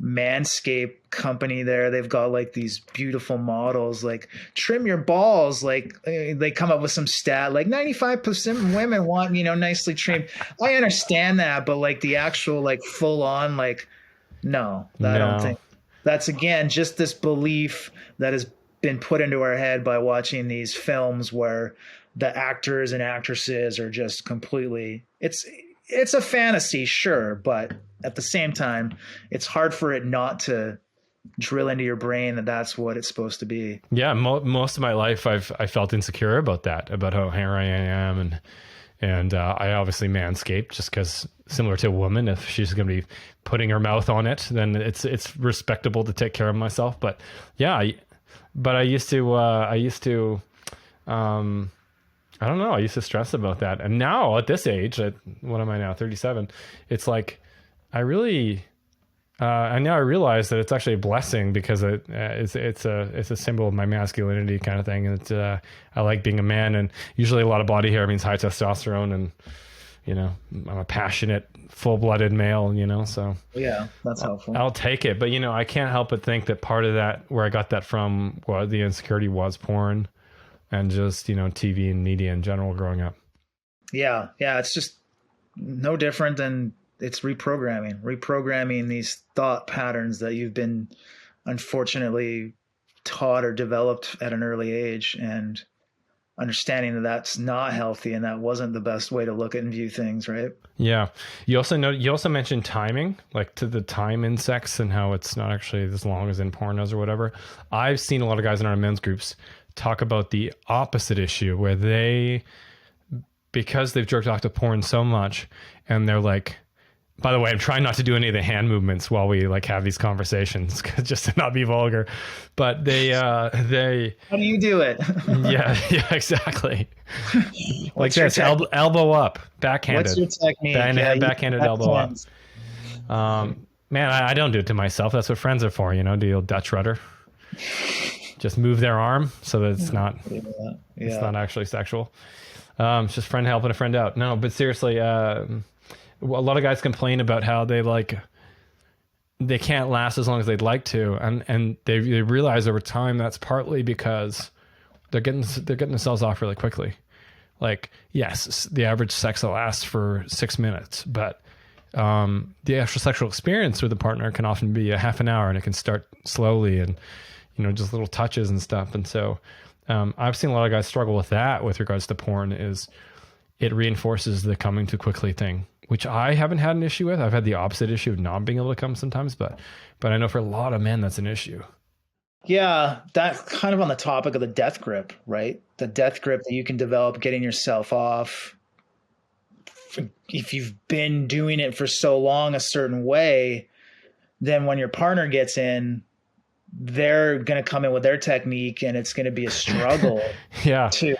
Manscaped company there. They've got like these beautiful models, like trim your balls. Like they come up with some stat, like 95% of women want, you know, nicely trimmed. I understand that, but like the actual like full on, like, no. I don't think. That's, again, just this belief that has been put into our head by watching these films where the actors and actresses are just completely – it's a fantasy, sure, but at the same time, it's hard for it not to drill into your brain that that's what it's supposed to be. Yeah, most of my life I felt insecure about that, about how hairy I am, and I obviously manscaped just because, similar to a woman, if she's going to be putting her mouth on it, then it's respectable to take care of myself. But yeah, I used to I don't know. I used to stress about that. And now at this age, what am I now? 37. It's like, I really, and now I realize that it's actually a blessing because it's a symbol of my masculinity kind of thing. And I like being a man, and usually a lot of body hair means high testosterone, and you know, I'm a passionate, full-blooded male, you know, so yeah, that's helpful. I'll take it. But, you know, I can't help but think that part of that, where I got that from, the insecurity was porn and just, you know, TV and media in general growing up. Yeah. It's just no different than it's reprogramming these thought patterns that you've been unfortunately taught or developed at an early age, and understanding that that's not healthy and that wasn't the best way to look at and view things, right? Yeah. You also mentioned timing, like to the time in sex and how it's not actually as long as in pornos or whatever. I've seen a lot of guys in our men's groups talk about the opposite issue where because they've jerked off to porn so much, and they're like, by the way, I'm trying not to do any of the hand movements while we like have these conversations, just to not be vulgar. But they how do you do it? yeah, exactly. Like this, elbow up, backhanded. What's your technique? Backhanded elbow up. Man, I don't do it to myself. That's what friends are for, you know. Do the old Dutch rudder. Just move their arm so that it's not it's not actually sexual. It's just friend helping a friend out. No, but seriously, a lot of guys complain about how they can't last as long as they'd like to, and they realize over time that's partly because they're getting themselves off really quickly. Like, yes, the average sex will last for 6 minutes, but the actual sexual experience with a partner can often be a half an hour, and it can start slowly, and just little touches and stuff. And so I've seen a lot of guys struggle with that with regards to porn. Is it reinforces the coming too quickly thing, which I haven't had an issue with. I've had the opposite issue of not being able to come sometimes, but I know for a lot of men that's an issue. Yeah, that's kind of on the topic of the death grip, right? The death grip that you can develop getting yourself off. If you've been doing it for so long a certain way, then when your partner gets in, they're going to come in with their technique and it's going to be a struggle Yeah. too,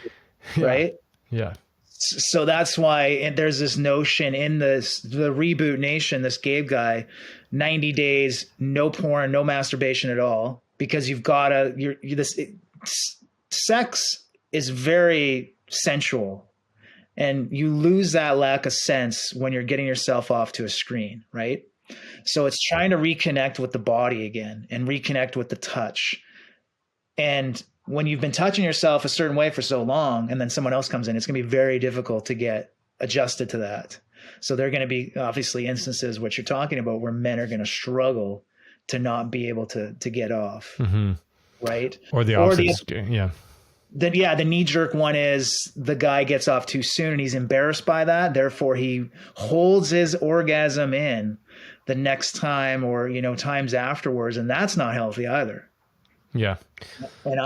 Yeah. right? Yeah. So that's why there's this notion in the reboot nation, this Gabe guy, 90 days, no porn, no masturbation at all, because you've got to, sex is very sensual, and you lose that lack of sense when you're getting yourself off to a screen, right? So it's trying to reconnect with the body again and reconnect with the touch. And when you've been touching yourself a certain way for so long and then someone else comes in, it's going to be very difficult to get adjusted to that. So there are going to be obviously instances, what you're talking about, where men are going to struggle to not be able to get off. Mm-hmm. Right. Or the opposite. Yeah. The knee jerk one is the guy gets off too soon and he's embarrassed by that. Therefore, he holds his orgasm in the next time or, times afterwards. And that's not healthy either. Yeah. And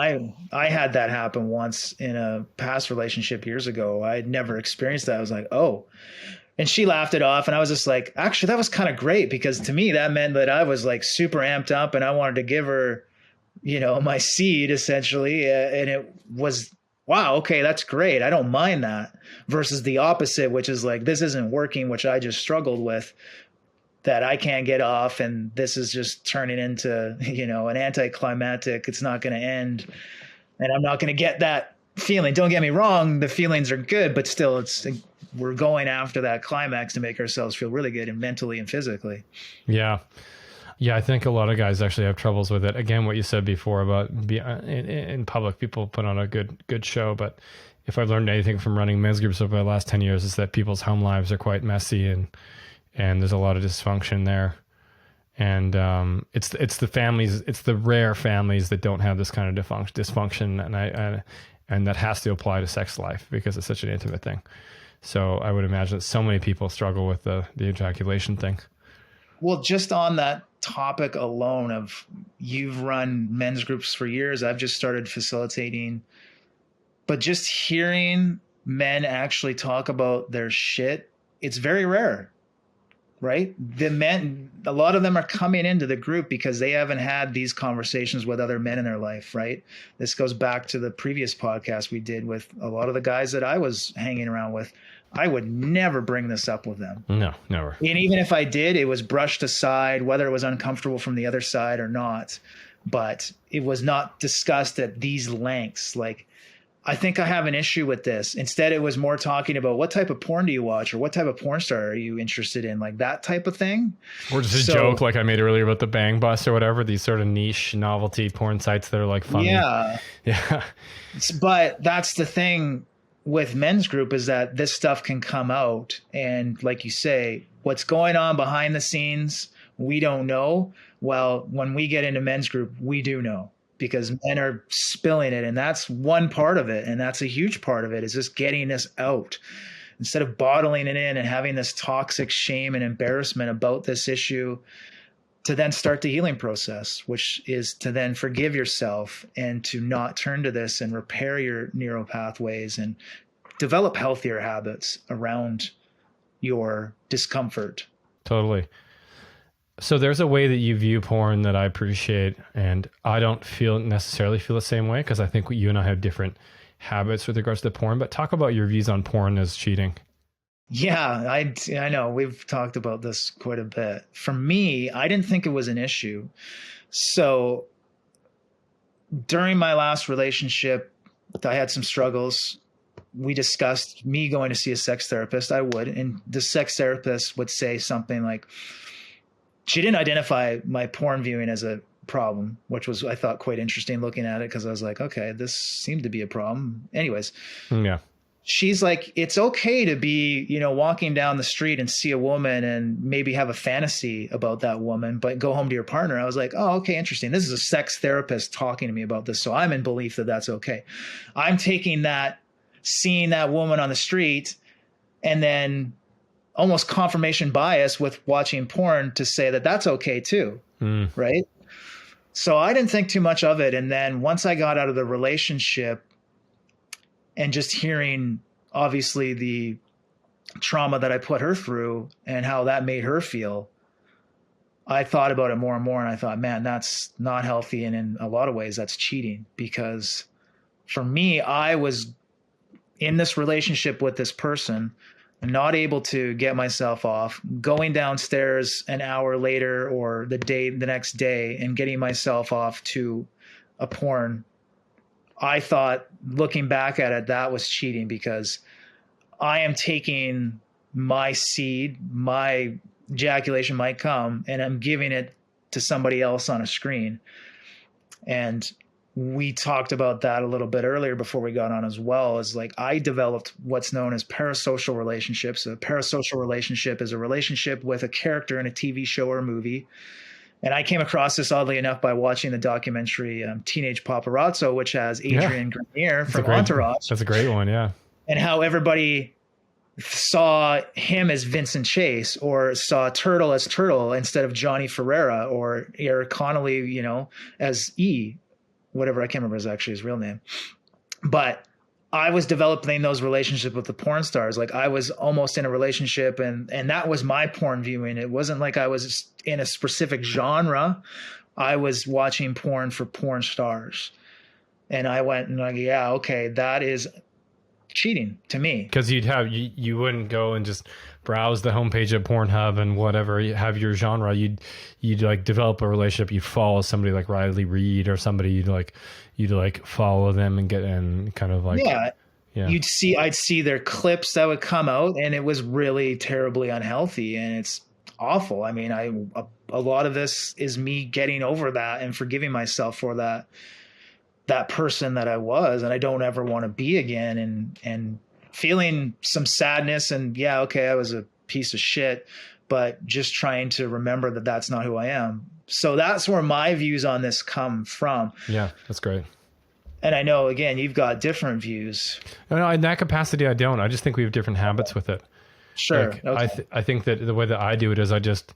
I had that happen once in a past relationship years ago. I had never experienced that. I was like, oh, and she laughed it off. And I was just like, actually, that was kind of great, because to me, that meant that I was like super amped up and I wanted to give her, my seed essentially. And it was, wow, okay, that's great. I don't mind that, versus the opposite, which is like, this isn't working, which I just struggled with, that I can't get off. And this is just turning into, an anticlimactic. It's not going to end. And I'm not going to get that feeling. Don't get me wrong. The feelings are good, but still we're going after that climax to make ourselves feel really good, and mentally and physically. Yeah. Yeah. I think a lot of guys actually have troubles with it. Again, what you said before about in public, people put on a good show. But if I've learned anything from running men's groups over the last 10 years, is that people's home lives are quite messy and there's a lot of dysfunction there. And it's the families, it's the rare families that don't have this kind of dysfunction, and that has to apply to sex life because it's such an intimate thing. So I would imagine that so many people struggle with the ejaculation thing. Well, just on that topic alone of, you've run men's groups for years, I've just started facilitating, but just hearing men actually talk about their shit, it's very rare. Right? The men, a lot of them are coming into the group because they haven't had these conversations with other men in their life, right? This goes back to the previous podcast we did with a lot of the guys that I was hanging around with. I would never bring this up with them. No, never. And even if I did, it was brushed aside, whether it was uncomfortable from the other side or not. But it was not discussed at these lengths. Like, I think I have an issue with this. Instead, it was more talking about, what type of porn do you watch, or what type of porn star are you interested in, like that type of thing. Or just a joke like I made earlier about the Bang Bus or whatever, these sort of niche novelty porn sites that are like funny. Yeah. Yeah. But that's the thing with men's group, is that this stuff can come out. And like you say, what's going on behind the scenes, we don't know. Well, when we get into men's group, we do know, because men are spilling it. And that's one part of it. And that's a huge part of it, is just getting this out instead of bottling it in and having this toxic shame and embarrassment about this issue, to then start the healing process, which is to then forgive yourself and to not turn to this and repair your neural pathways and develop healthier habits around your discomfort. Totally. So there's a way that you view porn that I appreciate, and I don't necessarily feel the same way, because I think you and I have different habits with regards to porn. But talk about your views on porn as cheating. Yeah, I know we've talked about this quite a bit. For me, I didn't think it was an issue. So during my last relationship, I had some struggles. We discussed me going to see a sex therapist. I would, and the sex therapist would say something like, she didn't identify my porn viewing as a problem, which was, I thought, quite interesting looking at it, because I was like, okay, this seemed to be a problem. Anyways. Yeah. she's like, it's okay to be, walking down the street and see a woman and maybe have a fantasy about that woman, but go home to your partner. I was like, oh, okay, interesting. This is a sex therapist talking to me about this. So I'm in belief that that's okay. I'm taking that, seeing that woman on the street, and then almost confirmation bias with watching porn to say that that's okay too. Right. So I didn't think too much of it. And then once I got out of the relationship, and just hearing obviously the trauma that I put her through and how that made her feel, I thought about it more and more. And I thought, man, that's not healthy. And in a lot of ways, that's cheating, because for me, I was in this relationship with this person, not able to get myself off, going downstairs an hour later or the next day and getting myself off to a porn. I thought, looking back at it, that was cheating, because I am taking my seed, my ejaculation might come, and I'm giving it to somebody else on a screen. And we talked about that a little bit earlier before we got on as well. Is like, I developed what's known as parasocial relationships. A parasocial relationship is a relationship with a character in a TV show or a movie. And I came across this, oddly enough, by watching the documentary Teenage Paparazzo, which has Adrian Grenier from Entourage. That's a great one, yeah. And how everybody saw him as Vincent Chase, or saw Turtle as Turtle instead of Johnny Ferreira, or Eric Connolly, as E, whatever, I can't remember actually his real name. But I was developing those relationships with the porn stars. Like, I was almost in a relationship, and that was my porn viewing. It wasn't like I was in a specific genre. I was watching porn for porn stars. And I went and like, yeah, okay, that is cheating to me. Because you wouldn't go and just browse the homepage of Pornhub and whatever, you have your genre. You'd like develop a relationship. You'd follow somebody like Riley Reid or somebody. You'd like follow them and get in kind of like, yeah. I'd see their clips that would come out, and it was really terribly unhealthy, and it's awful. I mean, a lot of this is me getting over that and forgiving myself for that person that I was, and I don't ever want to be again, and feeling some sadness, and yeah, okay, I was a piece of shit, but just trying to remember that that's not who I am. So that's where my views on this come from. Yeah, that's great. And I know, again, you've got different views. No, in that capacity, I don't. I just think we have different habits with it. Sure. Like, okay. I think that the way that I do it is I just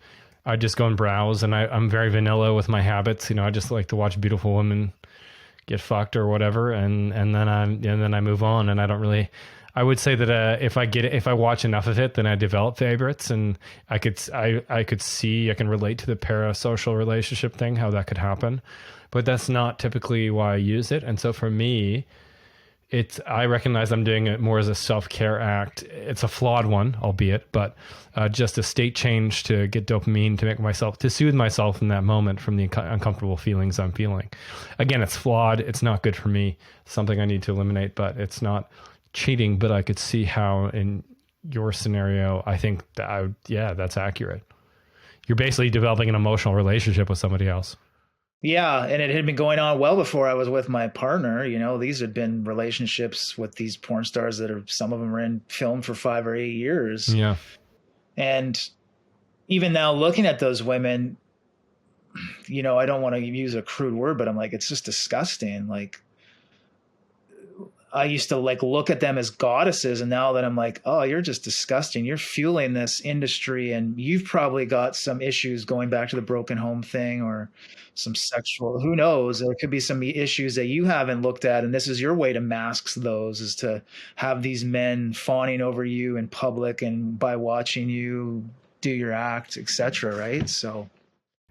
go and browse, and I'm very vanilla with my habits. I just like to watch beautiful women get fucked or whatever, and then I move on, and I don't really. I would say that if I watch enough of it, then I develop favorites, and I could see, I can relate to the parasocial relationship thing, how that could happen, but that's not typically why I use it. And so for me, I recognize I'm doing it more as a self-care act. It's a flawed one, albeit, but just a state change to get dopamine, to soothe myself in that moment from the uncomfortable feelings I'm feeling. Again, it's flawed. It's not good for me. Something I need to eliminate, but it's not cheating. But I could see how in your scenario, I think that that's accurate. You're basically developing an emotional relationship with somebody else. Yeah, and it had been going on well before I was with my partner. These had been relationships with these porn stars some of them are in film for 5 or 8 years. Yeah. And even now, looking at those women, I don't want to use a crude word, but I'm like, it's just disgusting. Like, I used to like look at them as goddesses, and now that I'm like, oh, you're just disgusting. You're fueling this industry, and you've probably got some issues going back to the broken home thing, or some sexual, who knows, there could be some issues that you haven't looked at, and this is your way to mask those, is to have these men fawning over you in public and by watching you do your act, etc. Right? So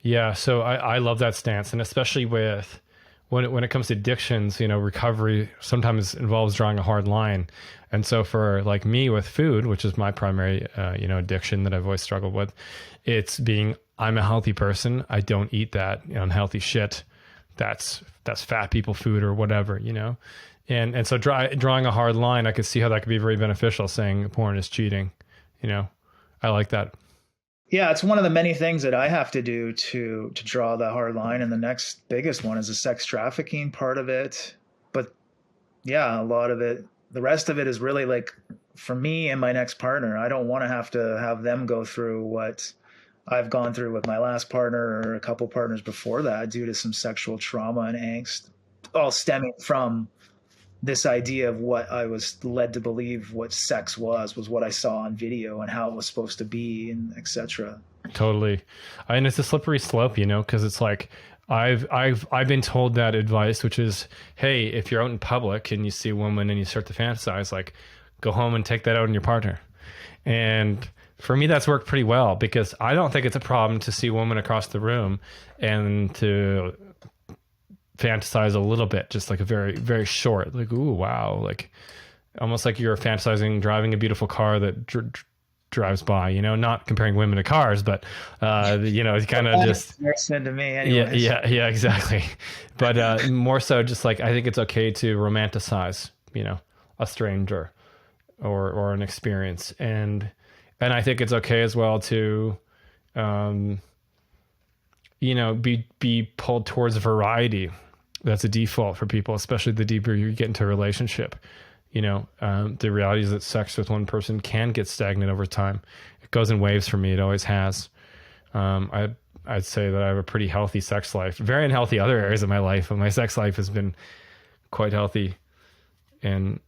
yeah, so I love that stance, and especially with when it comes to addictions, recovery sometimes involves drawing a hard line. And so for like me with food, which is my primary, addiction that I've always struggled with, I'm a healthy person. I don't eat that unhealthy shit. That's fat people food or whatever, And so drawing a hard line, I could see how that could be very beneficial, saying porn is cheating, I like that. Yeah, it's one of the many things that I have to do to draw the hard line. And the next biggest one is the sex trafficking part of it. But yeah, a lot of it the rest of it is really like, for me and my next partner, I don't want to have them go through what I've gone through with my last partner or a couple partners before that due to some sexual trauma and angst, all stemming from this idea of what I was led to believe what sex was what I saw on video and how it was supposed to be, and etc. Totally. And it's a slippery slope, you know, because it's like I've been told that advice, which is, hey, if you're out in public and you see a woman and you start to fantasize, like, go home and take that out on your partner. And for me, that's worked pretty well, because I don't think it's a problem to see a woman across the room and to fantasize a little bit, just like a very, very short, like, ooh, wow, like almost like you're fantasizing driving a beautiful car that drives by, you know, not comparing women to cars, but you know, it's kind of just to me anyways. yeah, exactly. But more so just like, I think it's okay to romanticize, you know, a stranger or an experience. And I think it's okay as well to you know, be pulled towards variety. That's a default for people, especially the deeper you get into a relationship. You know, the reality is that sex with one person can get stagnant over time. It goes in waves for me. It always has. I'd say that I have a pretty healthy sex life, very unhealthy other areas of my life, but my sex life has been quite healthy and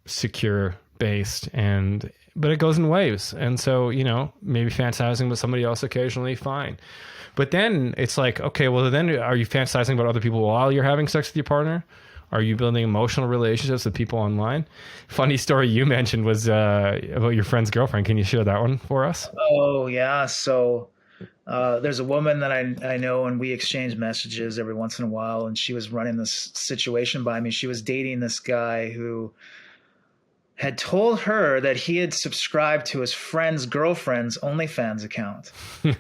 secure based, but it goes in waves. And so, you know, maybe fantasizing with somebody else occasionally, fine. But then it's like, okay, well, then are you fantasizing about other people while you're having sex with your partner? Are you building emotional relationships with people online? Funny story you mentioned was about your friend's girlfriend. Can you share that one for us? Oh yeah. So there's a woman that I know, and we exchange messages every once in a while, and she was running this situation by me. She was dating this guy who had told her that he had subscribed to his friend's girlfriend's OnlyFans account.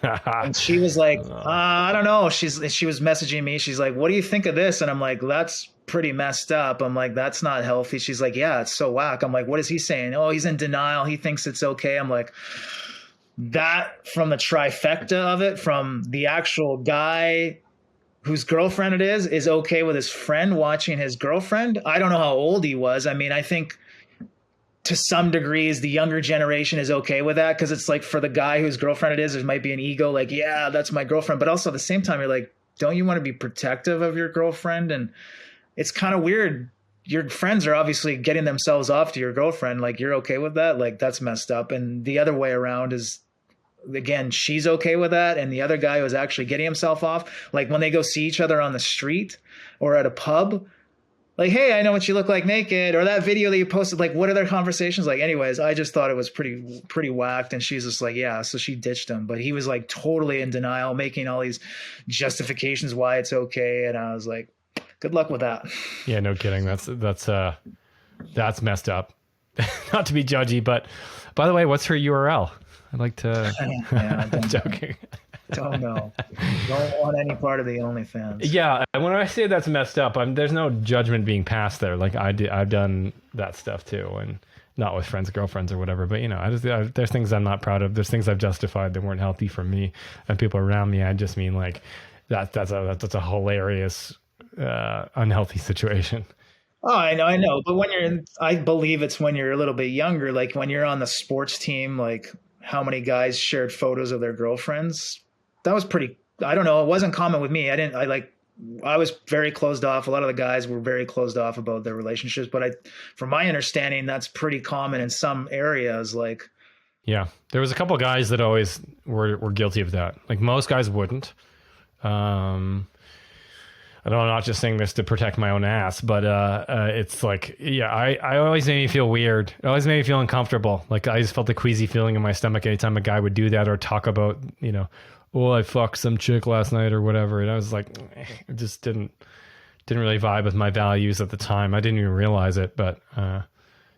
And she was like, I don't know. She was messaging me. She's like, what do you think of this? And I'm like, that's pretty messed up. I'm like, that's not healthy. She's like, yeah, it's so whack. I'm like, what is he saying? Oh, he's in denial. He thinks it's okay. I'm like, that, from the trifecta of it, from the actual guy whose girlfriend it is okay with his friend watching his girlfriend. I don't know how old he was. I mean, I think to some degrees, the younger generation is okay with that, because it's like, for the guy whose girlfriend it is, there might be an ego, like, yeah, that's my girlfriend. But also at the same time, you're like, don't you want to be protective of your girlfriend? And it's kind of weird. Your friends are obviously getting themselves off to your girlfriend. Like, you're okay with that? Like, that's messed up. And the other way around is, again, she's okay with that. And the other guy was actually getting himself off. Like, when they go see each other on the street or at a pub, like, hey, I know what you look like naked, or that video that you posted, like, what are their conversations like? Anyways, I just thought it was pretty whacked. And she's just like, yeah. So she ditched him, but he was like totally in denial, making all these justifications why it's okay. And I was like, good luck with that. Yeah, no kidding. That's messed up. Not to be judgy, but by the way, what's her URL? I'd like to. Yeah, I'm joking. Don't know. Don't want any part of the OnlyFans. Yeah, when I say that's messed up, there's no judgment being passed there. Like, I've done that stuff too, and not with friends, girlfriends, or whatever. But you know, there's things I'm not proud of. There's things I've justified that weren't healthy for me and people around me. I just mean, like, that's a hilarious, unhealthy situation. Oh, I know. But I believe it's when you're a little bit younger, like when you're on the sports team, like, how many guys shared photos of their girlfriends? That was pretty, I don't know. It wasn't common with me. I was very closed off. A lot of the guys were very closed off about their relationships, but from my understanding, that's pretty common in some areas. Like, yeah, there was a couple of guys that always were guilty of that. Like, most guys wouldn't. I don't know, I'm not just saying this to protect my own ass, but it's like, yeah, I always made me feel weird. It always made me feel uncomfortable. Like, I just felt a queasy feeling in my stomach anytime a guy would do that or talk about, you know, oh, I fucked some chick last night or whatever. And I was like, it just didn't really vibe with my values at the time. I didn't even realize it, but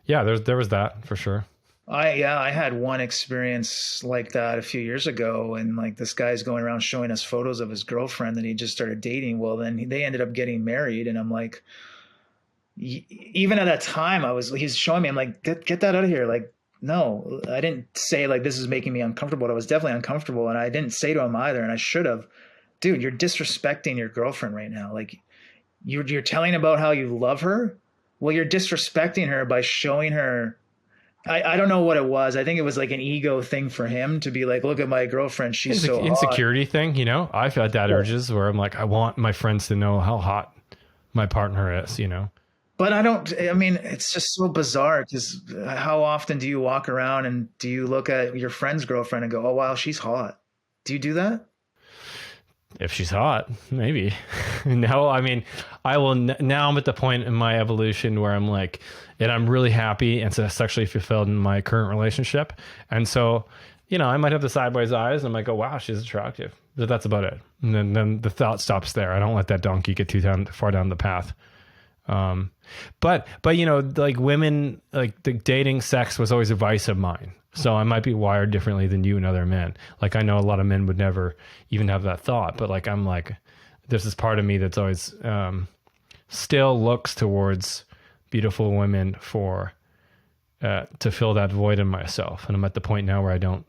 yeah, there was that for sure. I had one experience like that a few years ago, and like, this guy's going around showing us photos of his girlfriend that he just started dating. Well, then they ended up getting married, and I'm like, even at that time, he's showing me, I'm like, get that out of here. Like, no, I didn't say like, this is making me uncomfortable. I was definitely uncomfortable, and I didn't say to him either, and I should have. Dude, you're disrespecting your girlfriend right now. Like, you're telling about how you love her. Well, you're disrespecting her by showing her. I don't know what it was. I think it was like an ego thing for him to be like, look at my girlfriend. She's so hot. Insecurity thing, you know. I've had that urges where I'm like, I want my friends to know how hot my partner is, you know. But I mean, it's just so bizarre because how often do you walk around and do you look at your friend's girlfriend and go, oh, wow, she's hot? Do you do that? If she's hot, maybe. No, I mean, I will. Now I'm at the point in my evolution where I'm like, and I'm really happy and so sexually fulfilled in my current relationship. And so, you know, I might have the sideways eyes and I might go, wow, she's attractive. But that's about it. And then the thought stops there. I don't let that donkey get far down the path. Um, but you know, like women, like the dating sex was always a vice of mine. So I might be wired differently than you and other men. Like I know a lot of men would never even have that thought, but like, I'm like, there's this part of me that's always, still looks towards beautiful women for, to fill that void in myself. And I'm at the point now where I don't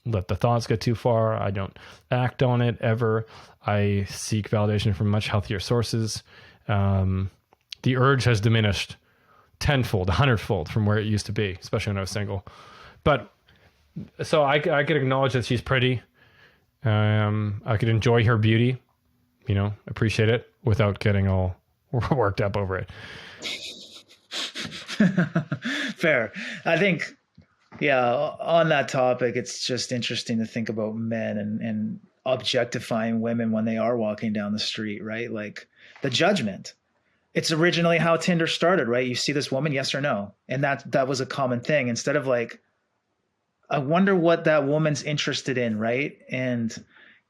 let the thoughts get too far. I don't act on it ever. I seek validation from much healthier sources. The urge has diminished tenfold, 100-fold from where it used to be, especially when I was single. But so I could acknowledge that she's pretty. I could enjoy her beauty, you know, appreciate it without getting all worked up over it. Fair. I think, yeah, on that topic, it's just interesting to think about men and objectifying women when they are walking down the street, right? Like the judgment. It's originally how Tinder started, right? You see this woman, yes or no. And that was a common thing. Instead of like, I wonder what that woman's interested in, right? And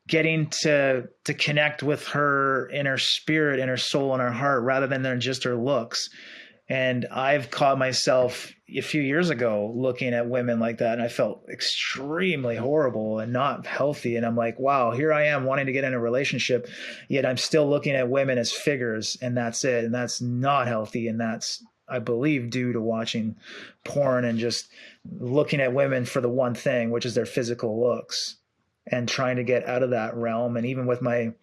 getting to connect with her in her spirit, in her soul, in her heart, rather than just her looks. And I've caught myself a few years ago looking at women like that, and I felt extremely horrible and not healthy. And I'm like, wow, here I am wanting to get in a relationship, yet I'm still looking at women as figures, and that's it. And that's not healthy. And that's, I believe, due to watching porn and just looking at women for the one thing, which is their physical looks, and trying to get out of that realm. And even with my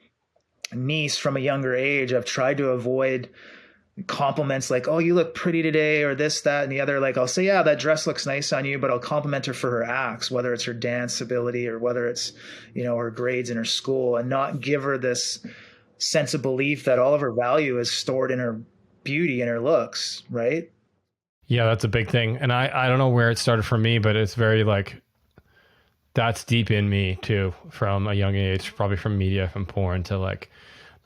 niece from a younger age, I've tried to avoid compliments like, oh, you look pretty today, or this, that, and the other. Like I'll say, yeah, that dress looks nice on you, but I'll compliment her for her acts, whether it's her dance ability or whether it's, you know, her grades in her school, and not give her this sense of belief that all of her value is stored in her beauty and her looks, right? Yeah, that's a big thing. And I don't know where it started for me, but it's very like, that's deep in me too, from a young age, probably from media, from porn, to like,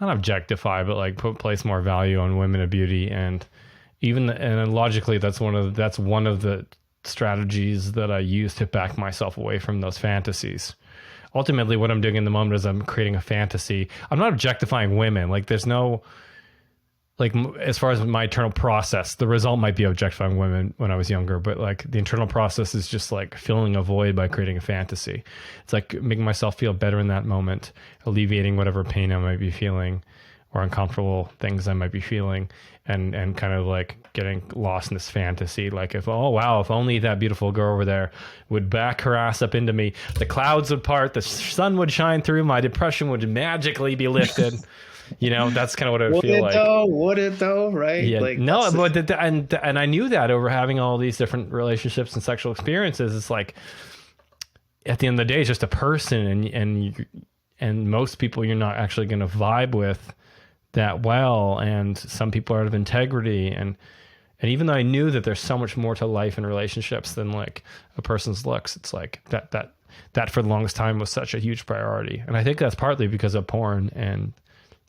not objectify, but like place more value on women of beauty. And even, and logically, that's one of the strategies that I use to back myself away from those fantasies. Ultimately, what I'm doing in the moment is I'm creating a fantasy. I'm not objectifying women. Like there's no, like as far as my internal process, the result might be objectifying women when I was younger, but like the internal process is just like filling a void by creating a fantasy. It's like making myself feel better in that moment, alleviating whatever pain I might be feeling or uncomfortable things I might be feeling, and kind of like getting lost in this fantasy. Like if, oh wow, if only that beautiful girl over there would back her ass up into me, the clouds would part, the sun would shine through, my depression would magically be lifted. You know, that's kind of what it would feel like. Would it though? Right? Yeah. Like no, but and I knew that over having all these different relationships and sexual experiences. It's like at the end of the day, it's just a person, and most people you're not actually going to vibe with that well, and some people are out of integrity, and even though I knew that there's so much more to life and relationships than like a person's looks, it's like that for the longest time was such a huge priority, and I think that's partly because of porn and,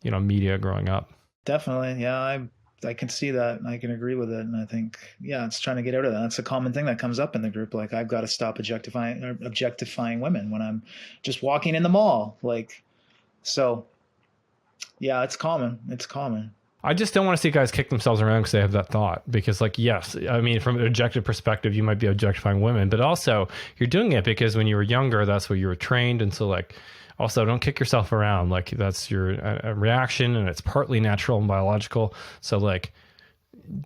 you know, media growing up. Definitely. Yeah, I can see that. I can agree with it. And I think, yeah, it's trying to get out of that. That's a common thing that comes up in the group. Like I've got to stop objectifying women when I'm just walking in the mall. Like, so yeah, it's common. It's common. I just don't want to see guys kick themselves around because they have that thought. Because, like, yes, I mean, from an objective perspective, you might be objectifying women, but also you're doing it because when you were younger, that's what you were trained. And so, like, also don't kick yourself around. Like, that's your reaction, and it's partly natural and biological. So, like,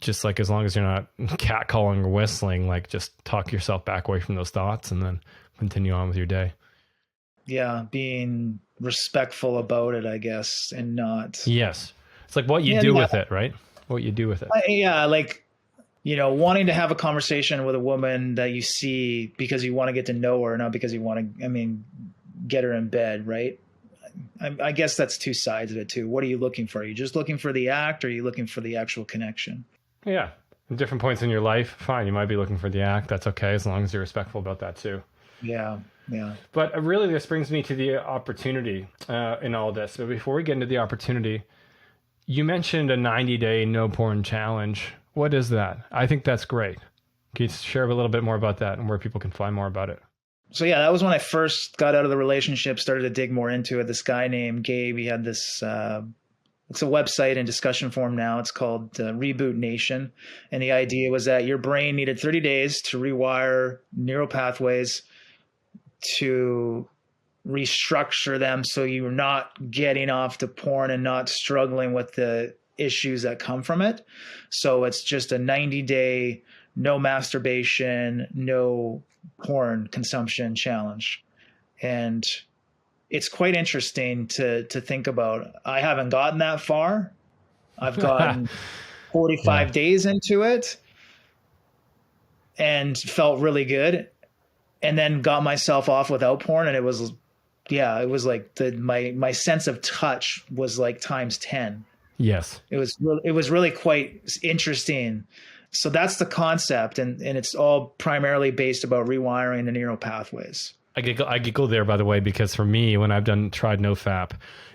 just like as long as you're not catcalling or whistling, like, just talk yourself back away from those thoughts and then continue on with your day. Yeah, being respectful about it, I guess, and not. Yes. It's like what you do with it, right? what you do with it. Yeah, like, wanting to have a conversation with a woman that you see because you want to get to know her, not because you want to, get her in bed, right? I guess that's two sides of it too. What are you looking for? Are you just looking for the act, or are you looking for the actual connection? Yeah. At different points in your life, fine. You might be looking for the act. That's okay, as long as you're respectful about that too. Yeah. Yeah. But really, this brings me to the opportunity in all this. But before we get into the opportunity, you mentioned a 90-day no porn challenge. What is that? I think that's great. Can you share a little bit more about that and where people can find more about it? So yeah, that was when I first got out of the relationship, started to dig more into it. This guy named Gabe, he had this, it's a website and discussion forum now. It's called Reboot Nation. And the idea was that your brain needed 30 days to rewire neural pathways, to restructure them so you're not getting off to porn and not struggling with the issues that come from it. So it's just a 90-day, no masturbation, no porn consumption challenge. And it's quite interesting to think about. I haven't gotten that far. I've gotten 45 days into it and felt really good, and then got myself off without porn. And it was like my sense of touch was like times 10. Yes. It was really quite interesting. So that's the concept, and it's all primarily based about rewiring the neural pathways. I giggle there, by the way, because for me, when I've tried NoFap,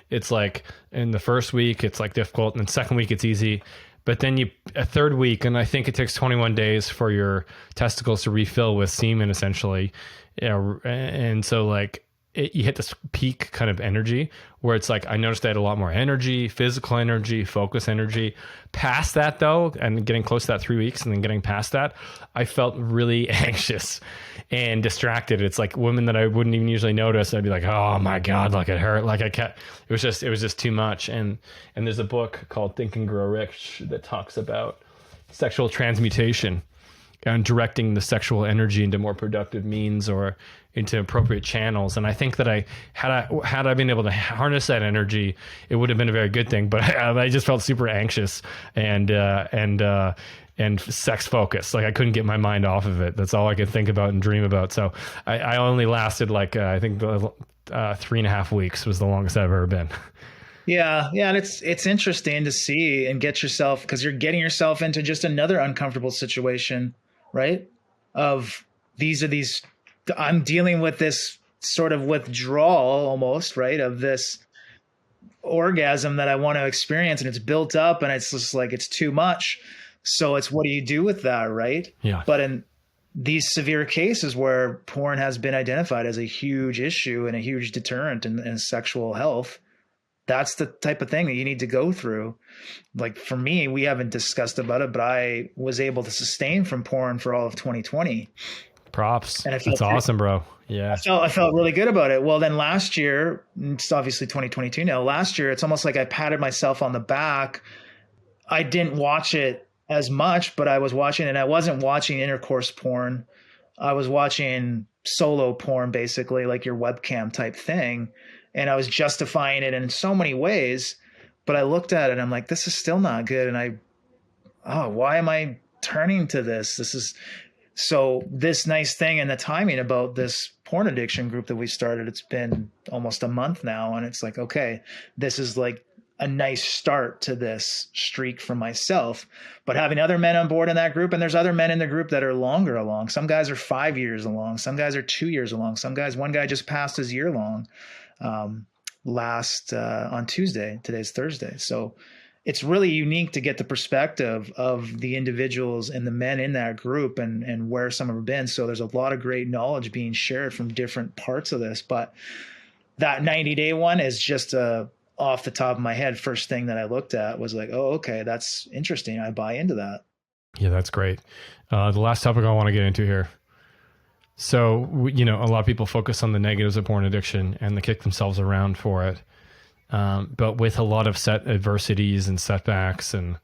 it's like in the first week, it's like difficult, and then second week, it's easy. But then a third week, and I think it takes 21 days for your testicles to refill with semen, essentially. And so like you hit this peak kind of energy where it's like, I noticed I had a lot more energy, physical energy, focus energy. Past that though, and getting close to that 3 weeks and then getting past that, I felt really anxious and distracted. It's like women that I wouldn't even usually notice. I'd be like, oh my God, look at her. Like it was just too much. And there's a book called Think and Grow Rich that talks about sexual transmutation and directing the sexual energy into more productive means or into appropriate channels. And I think that had I been able to harness that energy, it would have been a very good thing. But I just felt super anxious and sex focused. Like I couldn't get my mind off of it. That's all I could think about and dream about. So I only lasted like, I think 3.5 weeks was the longest I've ever been. Yeah. And it's interesting to see and get yourself, because you're getting yourself into just another uncomfortable situation, right? I'm dealing with this sort of withdrawal almost, right? Of this orgasm that I want to experience, and it's built up and it's just like, it's too much. So it's, what do you do with that? Right. Yeah. But in these severe cases where porn has been identified as a huge issue and a huge deterrent in sexual health, that's the type of thing that you need to go through. Like for me, we haven't discussed about it, but I was able to sustain from porn for all of 2020. Props. And that's awesome, bro. Yeah. I felt really good about it. Well, then last year, it's obviously 2022 now. Last year, it's almost like I patted myself on the back. I didn't watch it as much, but I was watching, and I wasn't watching intercourse porn. I was watching solo porn, basically like your webcam type thing. And I was justifying it in so many ways, but I looked at it and I'm like, this is still not good. And why am I turning to this? So this nice thing and the timing about this porn addiction group that we started, it's been almost a month now. And it's like, okay, this is like a nice start to this streak for myself. But having other men on board in that group, and there's other men in the group that are longer along. Some guys are 5 years along. Some guys are 2 years along. One guy just passed his year long on Tuesday. Today's Thursday. So it's really unique to get the perspective of the individuals and the men in that group and where some have been. So there's a lot of great knowledge being shared from different parts of this. But that 90-day one is just off the top of my head. First thing that I looked at was like, oh, okay, that's interesting. I buy into that. Yeah, that's great. The last topic I want to get into here. So, a lot of people focus on the negatives of porn addiction and they kick themselves around for it. But with a lot of set adversities and setbacks and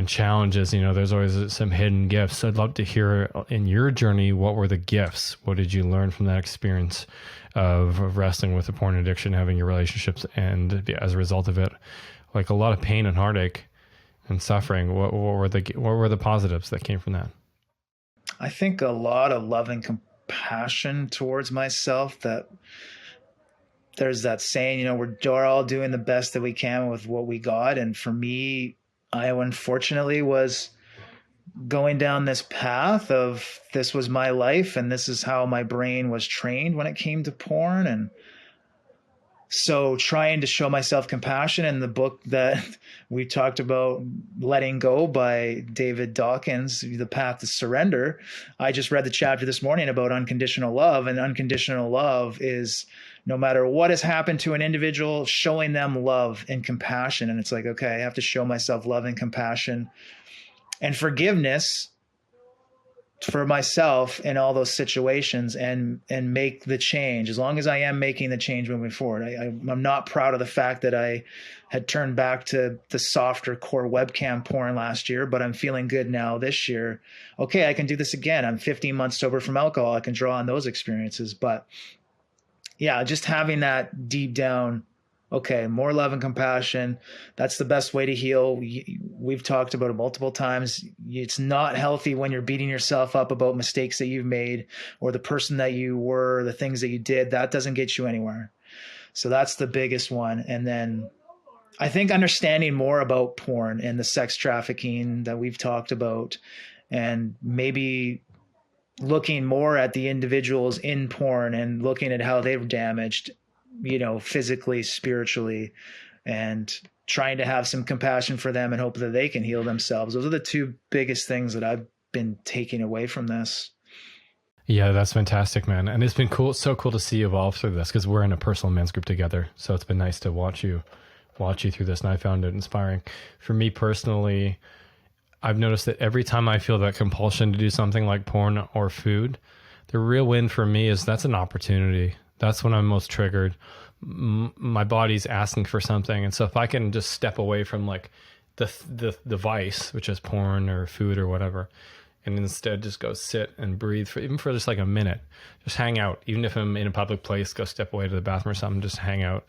challenges, there's always some hidden gifts. I'd love to hear in your journey, what were the gifts? What did you learn from that experience of wrestling with the porn addiction, having your relationships, and as a result of it, like a lot of pain and heartache. and suffering. What were the positives that came from that? I think a lot of love and compassion towards myself. That there's that saying, we're all doing the best that we can with what we got. And for me, I unfortunately was going down this path of this was my life and this is how my brain was trained when it came to porn. And so trying to show myself compassion in the book that we talked about, Letting Go by David Dawkins, The Path to Surrender. I just read the chapter this morning about unconditional love, and unconditional love is no matter what has happened to an individual, showing them love and compassion. And it's like, okay, I have to show myself love and compassion and forgiveness for myself in all those situations and make the change. As long as I am making the change moving forward, I'm not proud of the fact that I had turned back to the softer core webcam porn last year, but I'm feeling good now this year. Okay, I can do this again. I'm 15 months sober from alcohol. I can draw on those experiences. But yeah, just having that deep down, okay, more love and compassion. That's the best way to heal. We've talked about it multiple times. It's not healthy when you're beating yourself up about mistakes that you've made or the person that you were, the things that you did. That doesn't get you anywhere. So that's the biggest one. And then I think understanding more about porn and the sex trafficking that we've talked about, and maybe looking more at the individuals in porn and looking at how they've damaged, physically, spiritually, and trying to have some compassion for them and hope that they can heal themselves. Those are the two biggest things that I've been taking away from this. Yeah, that's fantastic, man. And it's been so cool to see you evolve through this, because we're in a personal men's group together. So it's been nice to watch you through this. And I found it inspiring. For me personally, I've noticed that every time I feel that compulsion to do something like porn or food, the real win for me is that's an opportunity. That's when I'm most triggered. My body's asking for something. And so if I can just step away from like the vice, which is porn or food or whatever, and instead just go sit and breathe even for just like a minute, just hang out. Even if I'm in a public place, go step away to the bathroom or something, just hang out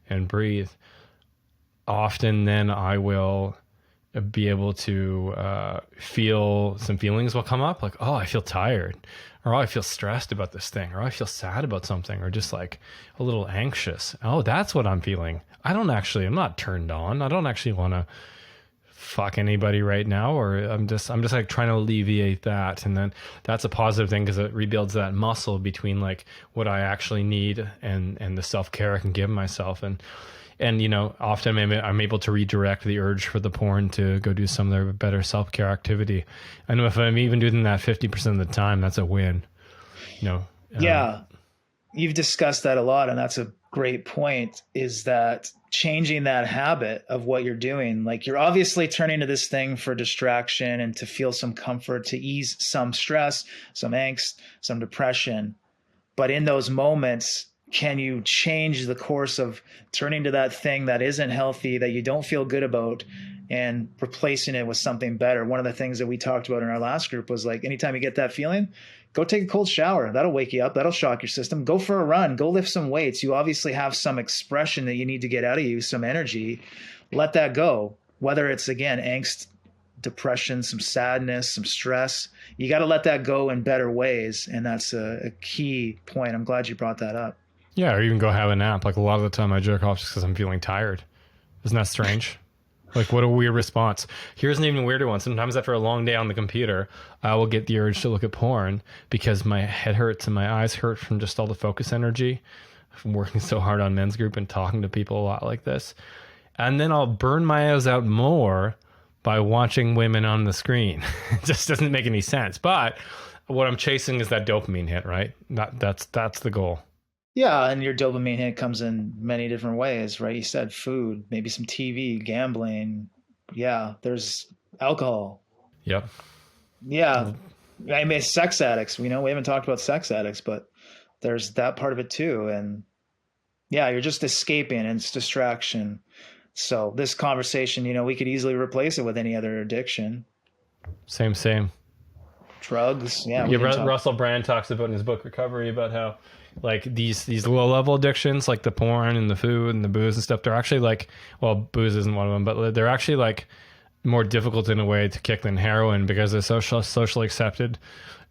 and breathe. Often then I will be able to feel some feelings will come up, like, oh, I feel tired, or oh, I feel stressed about this thing, or I feel sad about something, or just like a little anxious. Oh, that's what I'm feeling. I'm not turned on. I don't actually want to fuck anybody right now, or I'm just like trying to alleviate that. And then that's a positive thing, because it rebuilds that muscle between like what I actually need and the self-care I can give myself. And often I'm able to redirect the urge for the porn to go do some of the better self-care activity. I know if I'm even doing that 50% of the time, that's a win. Yeah, you've discussed that a lot, and that's a great point, is that changing that habit of what you're doing. Like, you're obviously turning to this thing for distraction and to feel some comfort, to ease some stress, some angst, some depression. But in those moments, can you change the course of turning to that thing that isn't healthy, that you don't feel good about, and replacing it with something better? One of the things that we talked about in our last group was like, anytime you get that feeling, go take a cold shower. That'll wake you up. That'll shock your system. Go for a run. Go lift some weights. You obviously have some expression that you need to get out of you, some energy. Let that go. Whether it's, again, angst, depression, some sadness, some stress, you got to let that go in better ways. And that's a key point. I'm glad you brought that up. Yeah, or even go have a nap. Like, a lot of the time I jerk off just because I'm feeling tired. Isn't that strange? Like, what a weird response. Here's an even weirder one. Sometimes after a long day on the computer, I will get the urge to look at porn because my head hurts and my eyes hurt from just all the focus energy from working so hard on Men's Group and talking to people a lot like this. And then I'll burn my eyes out more by watching women on the screen. It just doesn't make any sense. But what I'm chasing is that dopamine hit, right? That's the goal. Yeah, and your dopamine hit comes in many different ways, right? You said food, maybe some TV, gambling. Yeah, there's alcohol. Yep. Yeah, I mean, sex addicts. We haven't talked about sex addicts, but there's that part of it too. And yeah, you're just escaping, and it's distraction. So this conversation, we could easily replace it with any other addiction. Same. Drugs. Yeah. Russell Brand talks about in his book Recovery about how, like, these low level addictions, like the porn and the food and the booze and stuff, they're actually like, well, booze isn't one of them, but they're actually like more difficult in a way to kick than heroin because they're socially accepted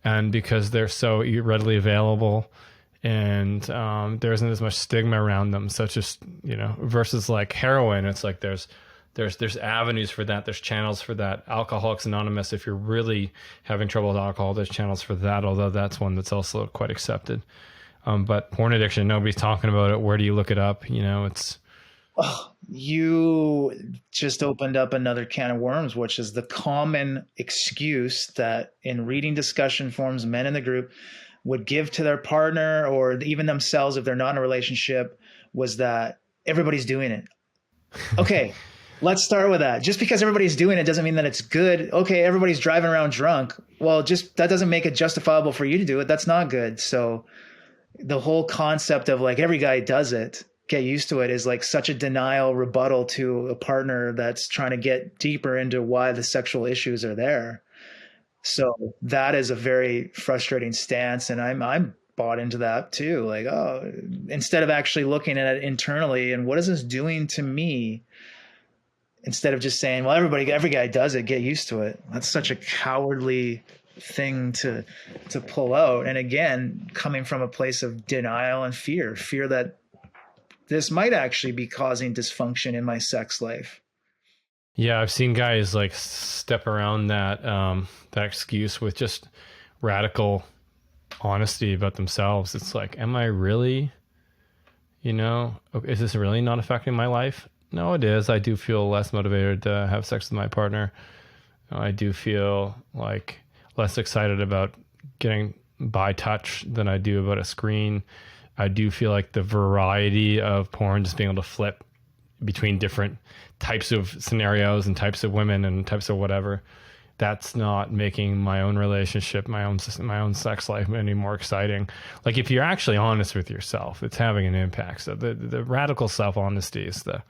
and because they're so readily available, and there isn't as much stigma around them, such as, versus like heroin. It's like there's avenues for that, there's channels for that. Alcoholics Anonymous, if you're really having trouble with alcohol, there's channels for that, although that's one that's also quite accepted. But porn addiction, nobody's talking about it. Where do you look it up? It's... Oh, you just opened up another can of worms, which is the common excuse that in reading discussion forums, men in the group would give to their partner or even themselves if they're not in a relationship, was that everybody's doing it. Okay, let's start with that. Just because everybody's doing it doesn't mean that it's good. Okay, everybody's driving around drunk. Well, just that doesn't make it justifiable for you to do it. That's not good. So the whole concept of like every guy does it, get used to it, is like such a denial rebuttal to a partner that's trying to get deeper into why the sexual issues are there. So that is a very frustrating stance. And I'm bought into that too. Like, oh, instead of actually looking at it internally and what is this doing to me, instead of just saying, well, every guy does it, get used to it. That's such a cowardly thing to pull out. And again, coming from a place of denial and fear that this might actually be causing dysfunction in my sex life. Yeah, I've seen guys like step around that excuse with just radical honesty about themselves. It's like, am I really, is this really not affecting my life? No, it is. I do feel less motivated to have sex with my partner. I do feel like less excited about getting by touch than I do about a screen. I do feel like the variety of porn, just being able to flip between different types of scenarios and types of women and types of whatever, that's not making my own relationship, my own sex life any more exciting. Like if you're actually honest with yourself, it's having an impact. So the radical self-honesty is the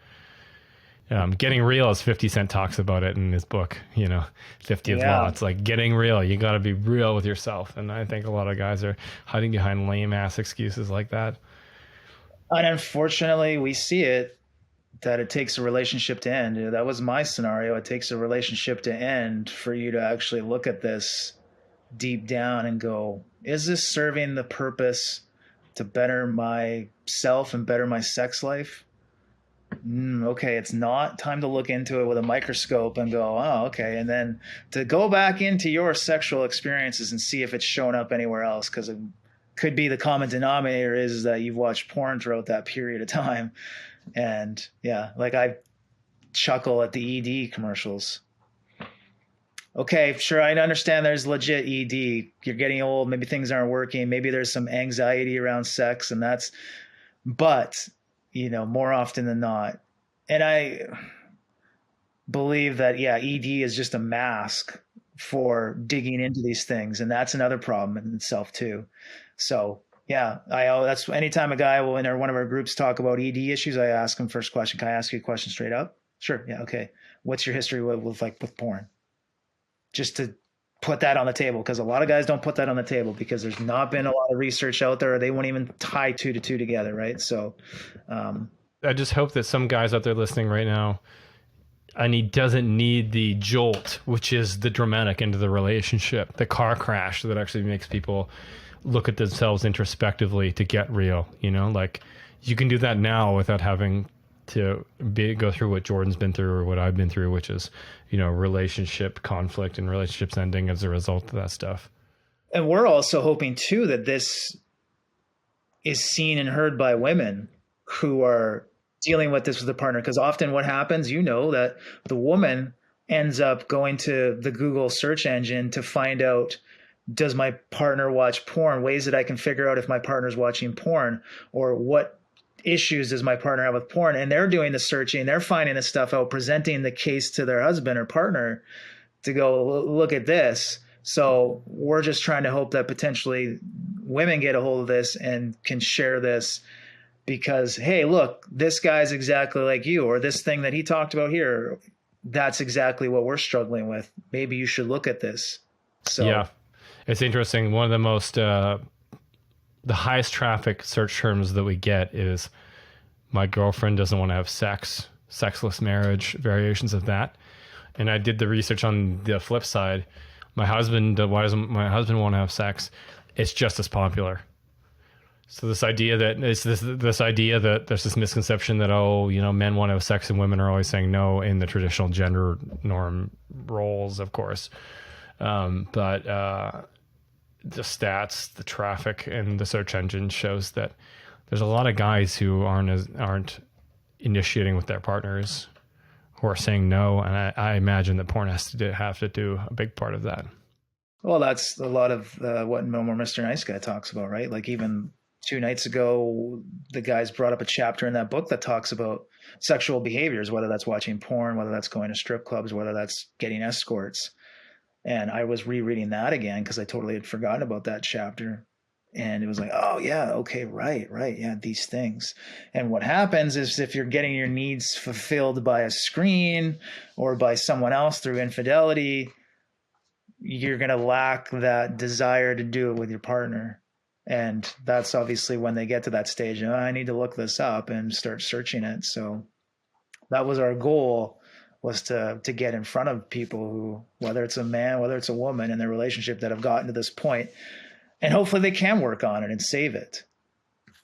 getting real, as 50 Cent talks about it in his book, 50th Law. It's like getting real. You got to be real with yourself. And I think a lot of guys are hiding behind lame ass excuses like that. And unfortunately, we see it, that it takes a relationship to end. That was my scenario. It takes a relationship to end for you to actually look at this deep down and go, is this serving the purpose to better myself and better my sex life? Okay, it's not. Time to look into it with a microscope and go, oh, okay. And then to go back into your sexual experiences and see if it's shown up anywhere else, because it could be the common denominator is that you've watched porn throughout that period of time. And yeah, like I chuckle at the ED commercials. Okay, sure, I understand there's legit ED. You're getting old, maybe things aren't working, maybe there's some anxiety around sex, and but more often than not. And I believe that, ED is just a mask for digging into these things. And that's another problem in itself too. So that's anytime a guy will in one of our groups talk about ED issues, I ask him first question, can I ask you a question straight up? Sure. Yeah. Okay. What's your history with porn? Just to put that on the table, because a lot of guys don't put that on the table because there's not been a lot of research out there, or they won't even tie 2 to 2 together, right? So I just hope that some guys out there listening right now, and he doesn't need the jolt, which is the dramatic end of the relationship, the car crash that actually makes people look at themselves introspectively to get real. Like you can do that now without having to go through what Jordan's been through or what I've been through, which is, relationship conflict and relationships ending as a result of that stuff. And we're also hoping too that this is seen and heard by women who are dealing with this with a partner. Because often what happens, that the woman ends up going to the Google search engine to find out, does my partner watch porn? Ways that I can figure out if my partner's watching porn, or what issues does my partner have with porn? And they're doing the searching, they're finding the stuff out, presenting the case to their husband or partner to go, look at this. So we're just trying to hope that potentially women get a hold of this and can share this, because, hey, look, this guy's exactly like you, or this thing that he talked about here, that's exactly what we're struggling with. Maybe you should look at this. So yeah, it's interesting. One of the most the highest traffic search terms that we get is my girlfriend doesn't want to have sex, sexless marriage, variations of that. And I did the research on the flip side. My husband, why doesn't my husband want to have sex? It's just as popular. So this idea that it's this idea that there's this misconception that, oh, you know, men want to have sex and women are always saying no in the traditional gender norm roles, of course. But the stats, the traffic, and the search engine shows that there's a lot of guys who aren't initiating with their partners, who are saying no, and I imagine that porn has to have to do a big part of that. Well, that's a lot of what No More Mr. Nice Guy talks about, right? Like even 2 nights ago, the guys brought up a chapter in that book that talks about sexual behaviors, whether that's watching porn, whether that's going to strip clubs, whether that's getting escorts. And I was rereading that again because I totally had forgotten about that chapter. And it was like, oh, yeah, okay, right, yeah, these things. And what happens is if you're getting your needs fulfilled by a screen or by someone else through infidelity, you're going to lack that desire to do it with your partner. And that's obviously when they get to that stage, oh, I need to look this up and start searching it. So that was our goal, was to get in front of people who, whether it's a man, whether it's a woman in their relationship that have gotten to this point, and hopefully they can work on it and save it.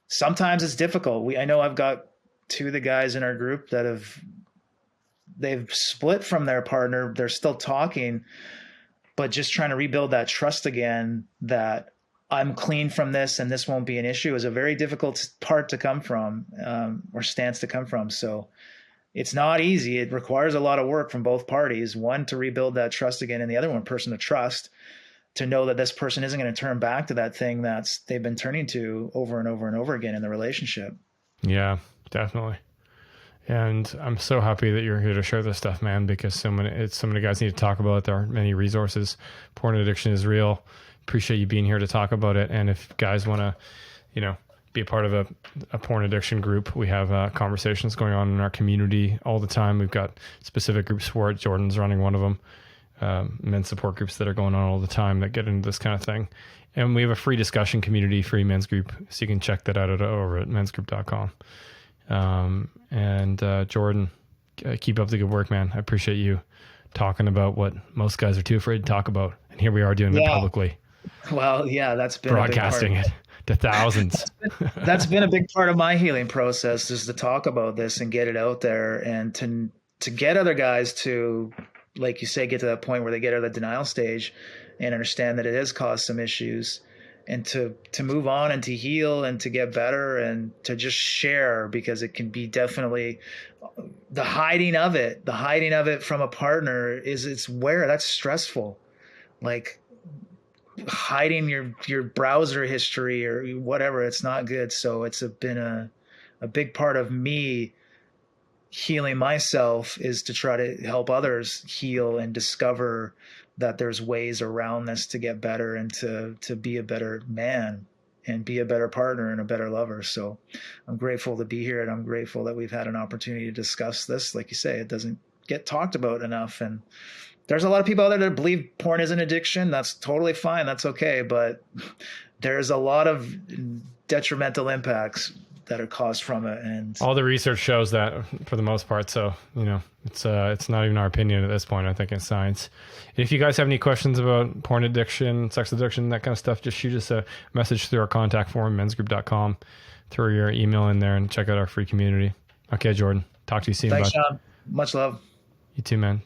Sometimes it's difficult. I know I've got 2 of the guys in our group that they've split from their partner. They're still talking, but just trying to rebuild that trust again, that I'm clean from this and this won't be an issue, is a very difficult part to come from, or stance to come from. So it's not easy. It requires a lot of work from both parties. One, to rebuild that trust again, and the other one person to trust, to know that this person isn't going to turn back to that thing they've been turning to over and over and over again in the relationship. Yeah, definitely. And I'm so happy that you're here to share this stuff, man, because so many guys need to talk about it. There aren't many resources. Porn addiction is real. Appreciate you being here to talk about it. And if guys want to, you know, be a part of a porn addiction group, we have conversations going on in our community all the time. We've got specific groups for it. Jordan's running one of them. Men's support groups that are going on all the time that get into this kind of thing. And we have a free discussion community, free men's group. So you can check that out over at mensgroup.com. Jordan, keep up the good work, man. I appreciate you talking about what most guys are too afraid to talk about. And here we are doing it publicly. Well, yeah, that's been broadcasting it to thousands. That's been a big part of my healing process, is to talk about this and get it out there, and to get other guys to, like you say, get to that point where they get out of the denial stage and understand that it has caused some issues, and to move on and to heal and to get better and to just share, because it can be definitely the hiding of it from a partner that's stressful. Like hiding your browser history or whatever, it's not good. So it's been a big part of me healing myself, is to try to help others heal and discover that there's ways around this to get better and to be a better man and be a better partner and a better lover. So I'm grateful to be here, and I'm grateful that we've had an opportunity to discuss this. Like you say, it doesn't get talked about enough, and there's a lot of people out there that believe porn is an addiction. That's totally fine. That's okay. But there's a lot of detrimental impacts that are caused from it. And all the research shows that, for the most part. So, you know, it's not even our opinion at this point. I think it's science. If you guys have any questions about porn addiction, sex addiction, that kind of stuff, just shoot us a message through our contact form, mensgroup.com. Throw your email in there and check out our free community. Okay, Jordan. Talk to you soon. Thanks, Sean. Much love. You too, man.